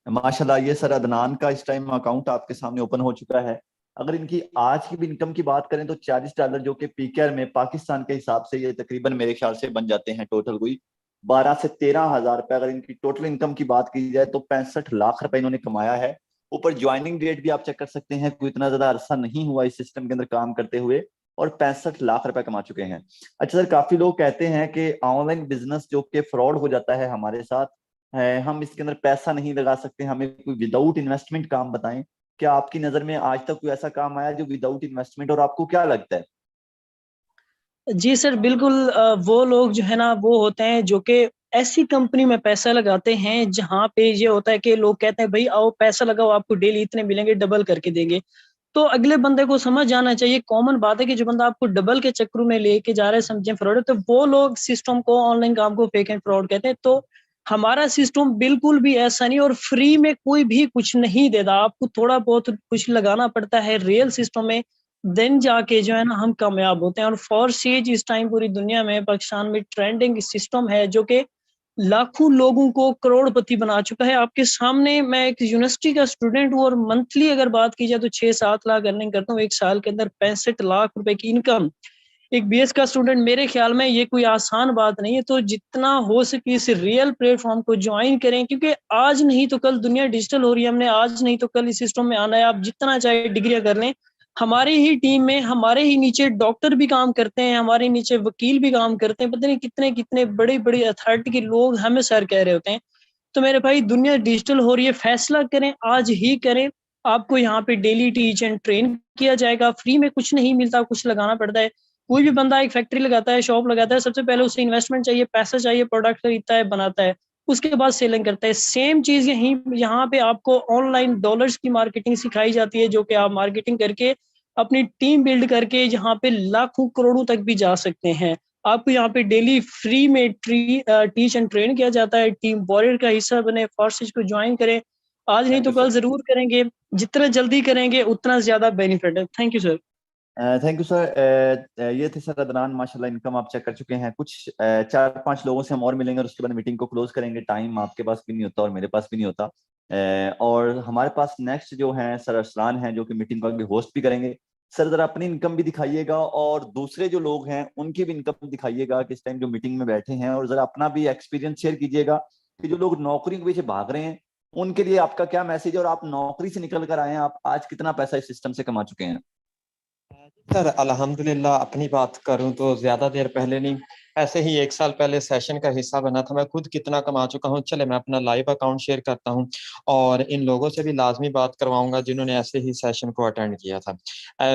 माशाल्लाह, ये सर अदनान का इस टाइम अकाउंट आपके सामने ओपन हो चुका है। अगर इनकी आज की भी इनकम की बात करें तो $40, जो कि पीकेआर में पाकिस्तान के हिसाब से ये तकरीबन मेरे ख्याल से बन जाते हैं टोटल हुई 12 से 13 हज़ार रुपए। अगर इनकी टोटल इनकम की बात की जाए तो 65 लाख रुपए इन्होंने कमाया है। ऊपर ज्वाइनिंग डेट भी आप चेक कर सकते हैं, कोई इतना ज्यादा अरसा नहीं हुआ इस सिस्टम के अंदर काम करते हुए, और 65 लाख रुपए कमा चुके हैं। अच्छा सर, काफी लोग कहते हैं कि ऑनलाइन बिजनेस जो कि फ्रॉड हो जाता है हमारे साथ है, हम इसके अंदर पैसा नहीं लगा सकते, हमें कोई विदाउट इन्वेस्टमेंट काम बताएं। क्या आपकी नजर में आज तक कोई ऐसा काम आया जो विदाउट इन्वेस्टमेंट, और आपको क्या लगता है? जी सर, बिल्कुल। वो लोग जो है ना, वो होते हैं जो कि ऐसी कंपनी में पैसा लगाते हैं जहाँ पे ये होता है कि लोग कहते हैं भाई आओ पैसा लगाओ, आपको डेली इतने मिलेंगे, डबल करके देंगे। तो अगले बंदे को समझ जाना चाहिए, कॉमन बात है कि जो बंदा आपको डबल के चक्करों में लेके जा रहा है, समझें फ्रॉड है, तो वो लोग सिस्टम को, ऑनलाइन काम को फेक एंड फ्रॉड कहते हैं। तो हमारा सिस्टम बिल्कुल भी ऐसा नहीं, और फ्री में कोई भी कुछ नहीं देता, आपको थोड़ा बहुत कुछ लगाना पड़ता है रियल सिस्टम में, देन जाके जो है ना हम कामयाब होते हैं। और फॉरसेज इस टाइम पूरी दुनिया में, पाकिस्तान में ट्रेंडिंग सिस्टम है जो कि लाखों लोगों को करोड़पति बना चुका है। आपके सामने मैं एक यूनिवर्सिटी का स्टूडेंट हूँ, और मंथली अगर बात की जाए तो 6-7 लाख अर्निंग करता हूँ। 1 साल के अंदर 65 लाख रुपए की इनकम। एक बीएस का स्टूडेंट, मेरे ख्याल में ये कोई आसान बात नहीं है। तो जितना हो सके इस रियल प्लेटफॉर्म को ज्वाइन करें, क्योंकि आज नहीं तो कल दुनिया डिजिटल हो रही है। हमने आज नहीं तो कल इस सिस्टम में आना है। आप जितना चाहे डिग्रियां कर लें, हमारे ही टीम में हमारे ही नीचे डॉक्टर भी काम करते हैं, हमारे नीचे वकील भी काम करते हैं, पता नहीं कितने कितने बड़े बड़े अथॉरिटी के लोग हमें सर कह रहे होते हैं। तो मेरे भाई, दुनिया डिजिटल हो रही है, फैसला करें, आज ही करें। आपको यहाँ पे डेली टीच एंड ट्रेन किया जाएगा, फ्री में कुछ नहीं मिलता, कुछ लगाना पड़ता है। कोई भी बंदा एक फैक्ट्री लगाता है, शॉप लगाता है, सबसे पहले उसे इन्वेस्टमेंट चाहिए, पैसा चाहिए, प्रोडक्ट खरीदता है, बनाता है, उसके बाद सेलिंग करता है। सेम चीज यहाँ पे आपको ऑनलाइन डॉलर्स की मार्केटिंग सिखाई जाती है, जो कि आप मार्केटिंग करके अपनी टीम बिल्ड करके यहाँ पे लाखों करोड़ों तक भी जा सकते हैं। आपको यहाँ पे डेली फ्री में टीच एंड ट्रेन किया जाता है। टीम वॉरियर का हिस्सा बने, फोर्सेज को ज्वाइन करें, आज नहीं थैंक तो यू कल सर। जरूर करेंगे, जितना जल्दी करेंगे उतना ज्यादा बेनिफिट है। Thank you sir. Thank you sir. ये थे सर अदनान, माशाल्लाह इनकम आप चेक कर चुके हैं। कुछ 4-5 लोगों से हम और मिलेंगे और उसके बाद मीटिंग को क्लोज करेंगे। टाइम आपके पास भी नहीं होता और मेरे पास भी नहीं होता। और हमारे पास नेक्स्ट जो हैं सर अरसलान हैं, जो कि मीटिंग को अभी होस्ट भी करेंगे। सर जरा अपनी इनकम भी दिखाइएगा और दूसरे जो लोग हैं उनकी भी इनकम दिखाइएगा कि इस टाइम जो मीटिंग में बैठे हैं, और जरा अपना भी एक्सपीरियंस शेयर कीजिएगा कि जो लोग नौकरी के पीछे भाग रहे हैं उनके लिए आपका क्या मैसेज है, और आप नौकरी से निकल कर आए हैं, आप आज कितना पैसा इस सिस्टम से कमा चुके हैं। सर अल्हम्दुलिल्लाह अपनी बात करूं तो ज्यादा देर पहले नहीं, ऐसे ही 1 साल पहले सेशन का हिस्सा बना था। मैं खुद कितना कमा चुका हूं, चले मैं अपना लाइव अकाउंट शेयर करता हूं और इन लोगों से भी लाजमी बात करवाऊंगा जिन्होंने ऐसे ही सेशन को अटेंड किया था।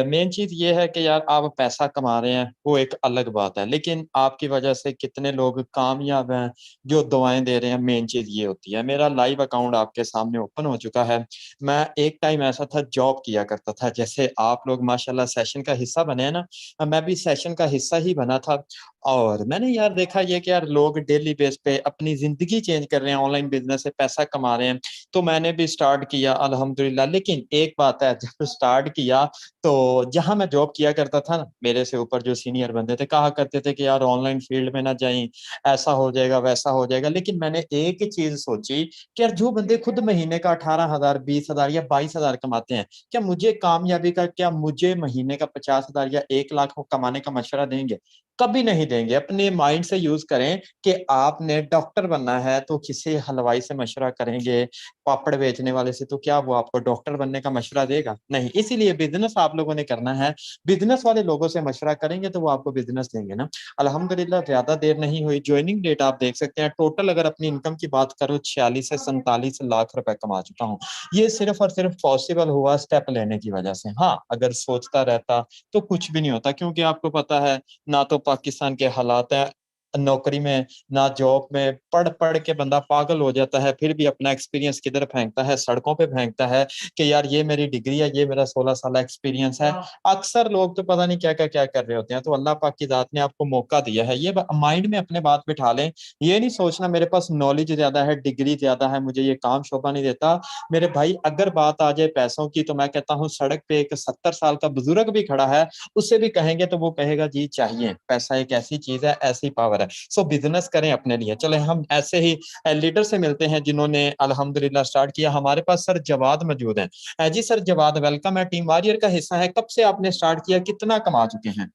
मेन चीज ये है कि यार आप पैसा कमा रहे हैं वो एक अलग बात है, लेकिन आपकी वजह से कितने लोग कामयाब हैं जो दुआएं दे रहे हैं, मेन चीज ये होती है। मेरा लाइव अकाउंट आपके सामने ओपन हो चुका है। मैं एक टाइम ऐसा था जॉब किया करता था, जैसे आप लोग माशाल्लाह सेशन का हिस्सा बने हैं ना, मैं भी सेशन का हिस्सा ही बना था। और मैंने यार देखा ये कि यार लोग डेली बेस पे अपनी जिंदगी चेंज कर रहे हैं, ऑनलाइन बिजनेस से पैसा कमा रहे हैं, तो मैंने भी स्टार्ट किया अल्हम्दुलिल्लाह। लेकिन एक बात है, जब स्टार्ट किया तो जहां मैं जॉब किया करता था ना, मेरे से ऊपर जो सीनियर बंदे थे कहा करते थे कि यार ऑनलाइन फील्ड में ना जाएं, ऐसा हो जाएगा वैसा हो जाएगा। लेकिन मैंने एक ही चीज सोची कि यार जो बंदे खुद महीने का 18,000 20,000 या 22,000 कमाते हैं, क्या मुझे कामयाबी का, क्या मुझे महीने का 50,000 या 1 लाख कमाने का मशवरा देंगे? कभी नहीं देंगे। अपने माइंड से यूज करें कि आपने डॉक्टर बनना है तो किसी हलवाई से मशवरा करेंगे, पापड़ बेचने वाले से, तो क्या वो आपको डॉक्टर बनने का मशवरा देगा? नहीं। इसीलिए बिजनेस आप लोगों ने करना है, बिजनेस वाले लोगों से मशवरा करेंगे तो वो आपको बिजनेस देंगे ना। अल्हम्दुलिल्लाह ज्यादा देर नहीं हुई, ज्वाइनिंग डेट आप देख सकते हैं। टोटल अगर अपनी इनकम की बात करूं 46 से 47 लाख रुपए कमा चुका हूं। ये सिर्फ और सिर्फ पॉसिबल हुआ स्टेप लेने की वजह से। हाँ, अगर सोचता रहता तो कुछ भी नहीं होता, क्योंकि आपको पता है ना तो पाकिस्तान के हालात है नौकरी में, ना जॉब में, पढ़ पढ़ के बंदा पागल हो जाता है, फिर भी अपना एक्सपीरियंस किधर फेंकता है, सड़कों पे फेंकता है कि यार ये मेरी डिग्री है, ये मेरा 16 साल एक्सपीरियंस है। अक्सर लोग तो पता नहीं क्या क्या क्या कर रहे होते हैं। तो अल्लाह पाक की जात ने आपको मौका दिया है, ये माइंड में अपने बात बिठा लें। ये नहीं सोचना मेरे पास नॉलेज ज्यादा है, डिग्री ज्यादा है, मुझे ये काम शोभा नहीं देता। मेरे भाई अगर बात आ जाए पैसों की, तो मैं कहता हूँ सड़क पे एक 70 साल का बुजुर्ग भी खड़ा है, उससे भी कहेंगे तो वो कहेगा जी चाहिए। पैसा एक ऐसी चीज है, ऐसी पावर है। सो बिजनेस करें अपने लिए। चले हम ऐसे ही लीडर से मिलते हैं जिन्होंने अल्हम्दुलिल्लाह स्टार्ट किया। हमारे पास सर जवाद मौजूद हैं। जी सर जवाद, वेलकम है, टीम वॉरियर का हिस्सा है। कब से आपने स्टार्ट किया, कितना कमा चुके हैं?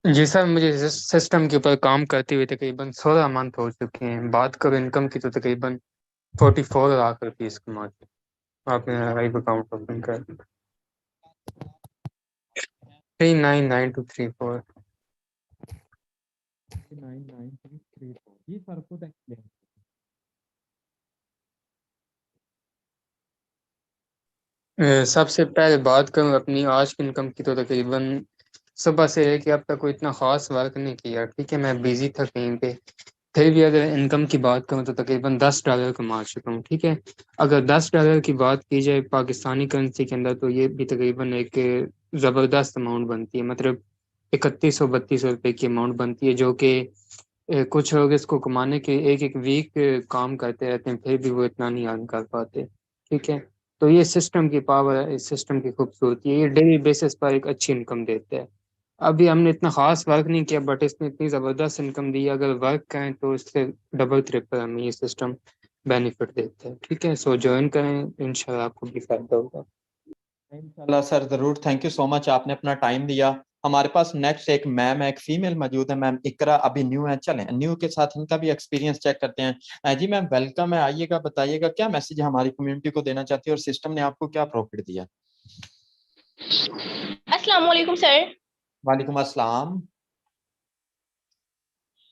जी सर, मुझे सिस्टम के ऊपर काम करते हुए तकरीबन 16 मंथ हो चुके हैं। बात करो इनकम की तो तकरीबन 44 लाख रुपीस कमाते हैं। आप मेरा लाइव अकाउंट ओपन कर 399234। 99334 जी सर, खुद एक्सप्लेन। सबसे पहले बात करूँ अपनी आज की इनकम की तो तकरीबन सुबह से लेके अब तक कोई इतना खास वर्क नहीं किया। ठीक है, मैं बिजी था कहीं पे। फिर भी अगर इनकम की बात करूँ तो तकरीबन $10 कमा चुका हूँ। ठीक है, अगर $10 की बात की जाए पाकिस्तानी करेंसी के अंदर तो ये भी तकरीबन एक ज़बरदस्त अमाउंट बनती है। मतलब 3100-3200 रुपये की अमाउंट बनती है, जो कि कुछ लोग इसको कमाने के एक एक वीक काम करते रहते हैं, फिर भी वो इतना नहीं अर्न कर पाते। ठीक है, तो ये सिस्टम की पावर है, इस सिस्टम की खूबसूरती है, ये डेली बेसिस पर एक अच्छी इनकम देता है। अभी हमने इतना खास वर्क नहीं किया, बट इसने इतनी ज़बरदस्त इनकम दी है। अगर वर्क करें तो इससे डबल ट्रिपल हमें ये सिस्टम बेनिफिट देता है। ठीक है, सो ज्वाइन करें, इंशाल्लाह आपको भी फायदा होगा। इंशाल्लाह सर जरूर। थैंक यू सो मच, आपने अपना टाइम दिया। हमारे पास नेक्स्ट एक मैम है, एक फीमेल मौजूद है, मैम इकरा, अभी न्यू है। चलें न्यू के साथ इनका भी एक्सपीरियंस चेक करते हैं। जी मैम वेलकम है, आइएगा, बताइएगा क्या मैसेज हमारी कम्युनिटी को देना चाहती है और सिस्टम ने आपको क्या प्रॉफिट दिया? अस्सलाम वालेकुम सर। वालेकुम अस्सलाम।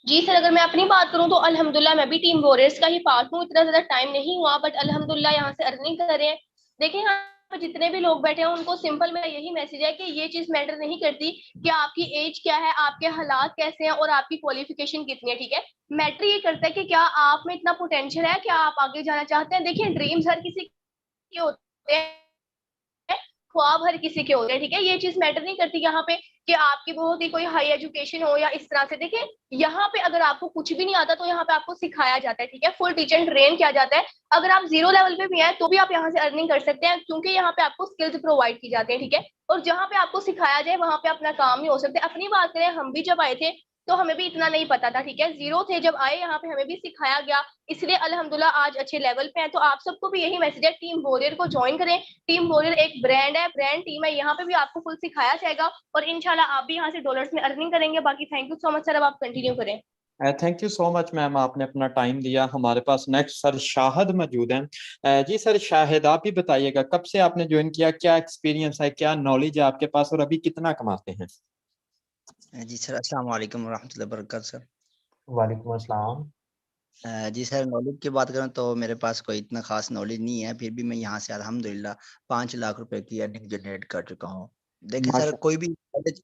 जी सर, अगर मैं अपनी बात करूं तो अल्हम्दुलिल्लाह मैं भी टीम वॉरियर्स का ही पार्ट हूं। इतना ज्यादा टाइम नहीं हुआ, बट अल्हम्दुलिल्लाह यहाँ से अर्निंग कर रहे हैं। देखिए यहाँ पे जितने भी लोग बैठे हैं उनको सिंपल मेरा यही मैसेज है कि ये चीज मैटर नहीं करती कि आपकी एज क्या है, आपके हालात कैसे हैं और आपकी क्वालिफिकेशन कितनी है। ठीक है, मैटर ये करता है कि क्या आप में इतना पोटेंशियल है, क्या आप आगे जाना चाहते हैं। देखिए ड्रीम्स हर किसी के होते हैं, ख्वाब हर किसी के होते हैं। ठीक है, ये चीज मैटर नहीं करती यहाँ पे कि आपकी बहुत ही कोई हाई एजुकेशन हो या इस तरह से। देखिए यहाँ पे अगर आपको कुछ भी नहीं आता तो यहाँ पे आपको सिखाया जाता है, ठीक है, फुल टीच एंड ट्रेन किया जाता है। अगर आप 0 लेवल पे भी हैं तो भी आप यहाँ से अर्निंग कर सकते हैं, क्योंकि यहाँ पे आपको स्किल्स प्रोवाइड की जाते हैं, ठीक है। और जहाँ पे आपको सिखाया जाए वहां पे अपना काम नहीं हो सकते। अपनी बात करें, हम भी जब आए थे तो हमें भी इतना नहीं पता था, ठीक है, 0 थे जब आए यहाँ पे, हमें भी सिखाया गया, इसलिए अल्हम्दुलिल्लाह आज अच्छे लेवल पे है। तो आप सबको भी यही मैसेज है, टीम वॉरियर को ज्वाइन करें। टीम वॉरियर एक ब्रांड है, ब्रांड टीम है, यहाँ पे भी आपको फुल सिखाया जाएगा और इंशाल्लाह आप भी यहाँ से डॉलर्स में अर्निंग करेंगे। बाकी thank you so much sir, अब आप कंटिन्यू करें। Thank you so much ma'am, आपने अपना टाइम दिया। हमारे पास नेक्स्ट सर शाहिद मौजूद हैं। जी सर शाहिद, आप ही बताइएगा कब से आपने ज्वाइन किया, क्या एक्सपीरियंस है, क्या नॉलेज है आपके पास और अभी कितना कमाते हैं? जी सर, अस्सलाम वालेकुम रहमतुल्लाहि व बरकातहू सर। वालेकुम अस्सलाम। जी सर, नॉलेज की बात करें तो मेरे पास कोई इतना खास नॉलेज नहीं है, फिर भी मैं यहाँ से अल्हम्दुलिल्लाह 5 लाख रुपए की अर्निंग जनरेट कर चुका हूँ। देखिए सर, माशा कोई भी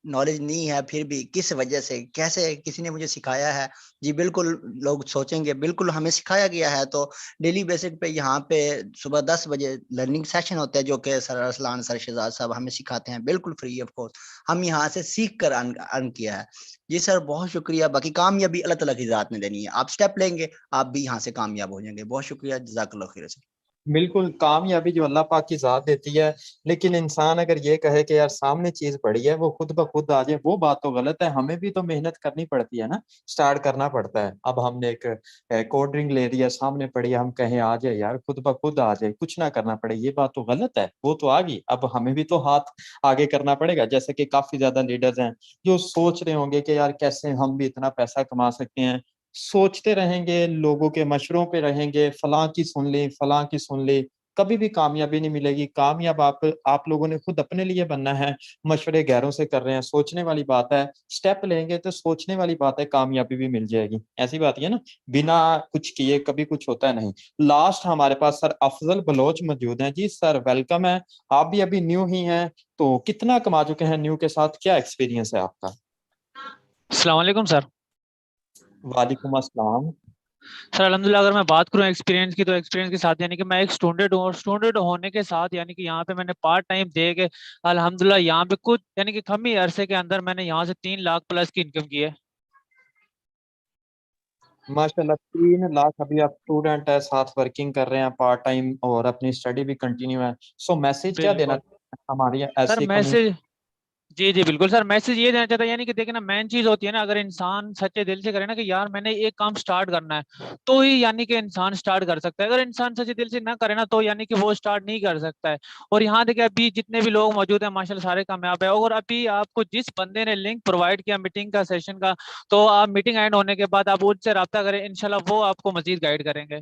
नॉलेज नहीं है, फिर भी किस वजह से, कैसे किसी ने मुझे सिखाया है। जी बिल्कुल, लोग सोचेंगे बिल्कुल हमें सिखाया गया है। तो डेली बेसिस पे यहाँ पे सुबह 10 बजे लर्निंग सेशन होता है, जो कि सर अरसलान, सर शहजाद साहब हमें सिखाते हैं, बिल्कुल फ्री ऑफ कॉस्ट। हम यहाँ से सीख कर अर्न किया है। जी सर, बहुत शुक्रिया। बाकी कामयाबी अल्लाह ताला की ज़ात ने देनी है, आप स्टेप लेंगे आप भी यहाँ से कामयाब हो जाएंगे। बहुत शुक्रिया, जज़ाकल्लाह खैर सर। बिल्कुल, कामयाबी जो अल्लाह पाक की ज़ात देती है, लेकिन इंसान अगर ये कहे कि यार सामने चीज़ पड़ी है वो खुद ब खुद आ जाए, वो बात तो गलत है। हमें भी तो मेहनत करनी पड़ती है ना, स्टार्ट करना पड़ता है। अब हमने एक कोल्ड ड्रिंक ले लिया, सामने पड़ी है, हम कहें आ जाए यार, खुद ब खुद आ जाए, कुछ ना करना पड़े, ये बात तो गलत है। वो तो आ गई, अब हमें भी तो हाथ आगे करना पड़ेगा। जैसे कि काफ़ी ज़्यादा लीडर्स हैं जो सोच रहे होंगे कि यार कैसे हम भी इतना पैसा कमा सकते हैं, सोचते रहेंगे, लोगों के मशवरों पे रहेंगे, फलां की सुन ली, फलां की सुन ली, कभी भी कामयाबी नहीं मिलेगी। कामयाब आप लोगों ने खुद अपने लिए बनना है। मशवरे गैरों से कर रहे हैं, सोचने वाली बात है। स्टेप लेंगे तो सोचने वाली बात है, कामयाबी भी मिल जाएगी। ऐसी बात है ना, बिना कुछ किए कभी कुछ होता है नहीं। लास्ट हमारे पास सर अफजल बलोच मौजूद हैं। जी सर वेलकम है। आप भी अभी न्यू ही हैं, तो कितना कमा चुके हैं न्यू के साथ, क्या एक्सपीरियंस है आपका? अस्सलाम वालेकुम सर। वालेकुम अस्सलाम। सर अल्हम्दुलिल्लाह, अगर मैं बात करूं एक्सपीरियंस की, तो एक्सपीरियंस के साथ यानी कि मैं एक स्टूडेंट हूं, और स्टूडेंट होने के साथ यानी कि यहाँ पे मैंने पार्ट टाइम दे के अल्हम्दुलिल्लाह यहाँ पे कुछ यानी कि कम ही अरसे के अंदर मैंने यहाँ से 3 लाख प्लस की इनकम की है। माशाल्लाह 3 लाख। अभी आप स्टूडेंट है, साथ वर्किंग कर रहे हैं पार्ट टाइम और अपनी स्टडी भी कंटिन्यू है। सो मैसेज क्या देना बिल्कुल चाहते हैं हमारी सर, ऐसे कम्युनिटी? मैसेज, जी जी बिल्कुल सर, मैसेज ये देना चाहता है यानी कि देखिए ना, मेन चीज होती है ना, अगर इंसान सच्चे दिल से करे ना कि यार मैंने एक काम स्टार्ट करना है, तो ही यानी कि इंसान स्टार्ट कर सकता है। अगर इंसान सच्चे दिल से ना करे ना, तो यानी कि वो स्टार्ट नहीं कर सकता है। और यहाँ देखिए अभी जितने भी लोग मौजूद हैं माशाल्लाह सारे कामयाब है। और अभी आपको जिस बंदे ने लिंक प्रोवाइड किया मीटिंग का, सेशन का, तो आप मीटिंग एंड होने के बाद आप उनसे रब्ता करें, इंशाल्लाह वो आपको मजीद गाइड करेंगे।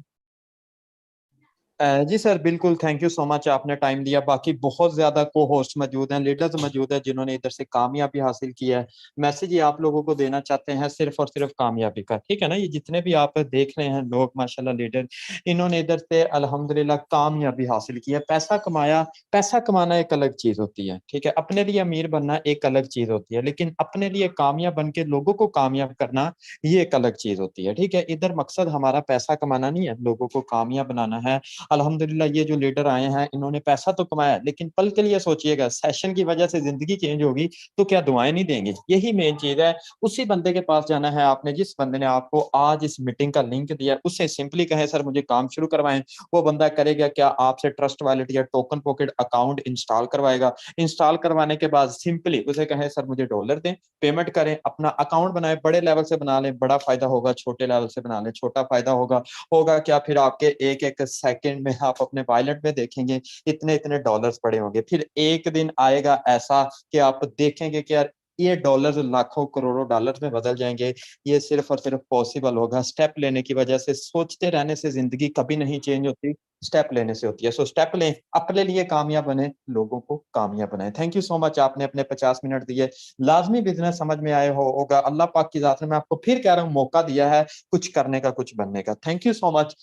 जी सर बिल्कुल, थैंक यू सो मच, आपने टाइम दिया। बाकी बहुत ज्यादा को होस्ट मौजूद हैं, लीडर्स मौजूद हैं जिन्होंने इधर से कामयाबी हासिल की है। मैसेज ये आप लोगों को देना चाहते हैं सिर्फ और सिर्फ कामयाबी का, ठीक है ना। ये जितने भी आप देख रहे हैं लोग माशाल्लाह लीडर, इन्होंने इधर से अल्हम्दुलिल्लाह कामयाबी हासिल की है, पैसा कमाया। पैसा कमाना एक अलग चीज होती है, ठीक है, अपने लिए अमीर बनना एक अलग चीज होती है, लेकिन अपने लिए कामयाब बन के लोगों को कामयाब करना ये एक अलग चीज होती है, ठीक है। इधर मकसद हमारा पैसा कमाना नहीं है, लोगों को कामयाब बनाना है। अल्हम्दुलिल्लाह ये जो लीडर आए हैं इन्होंने पैसा तो कमाया, लेकिन पल के लिए सोचिएगा, सेशन की वजह से जिंदगी चेंज होगी तो क्या दुआएं नहीं देंगे? यही मेन चीज है। उसी बंदे के पास जाना है आपने, जिस बंदे ने आपको आज इस मीटिंग का लिंक दिया, उससे सिंपली कहे सर मुझे काम शुरू करवाएं। वो बंदा करेगा क्या? आपसे ट्रस्ट वॉलेट या टोकन पॉकेट अकाउंट इंस्टॉल करवाएगा। इंस्टॉल करवाने के बाद सिंपली उसे कहे सर मुझे डॉलर दें, पेमेंट करें, अपना अकाउंट बनाए। बड़े लेवल से बना लें, बड़ा फायदा होगा, छोटे लेवल से बना लें, छोटा फायदा होगा। होगा क्या? फिर आपके एक एक सेकंड में आप अपने वॉलेट में देखेंगे इतने इतने डॉलर्स पड़े होंगे। फिर एक दिन आएगा ऐसा कि आप देखेंगे कि यार ये डॉलर्स लाखों करोड़ों डॉलर्स में बदल जाएंगे। ये सिर्फ और सिर्फ पॉसिबल होगा स्टेप लेने की वजह से। सोचते रहने से जिंदगी कभी नहीं चेंज होती, स्टेप लेने से होती है। सो स्टेप लें, अपने लिए कामयाब बने, लोगों को कामयाब बनाए। थैंक यू सो मच, आपने अपने 50 मिनट दिए। लाजमी बिजनेस समझ में आए होगा। अल्लाह पाक की जात ने, मैं आपको फिर कह रहा हूँ, मौका दिया है कुछ करने का, कुछ बनने का। Thank you so much.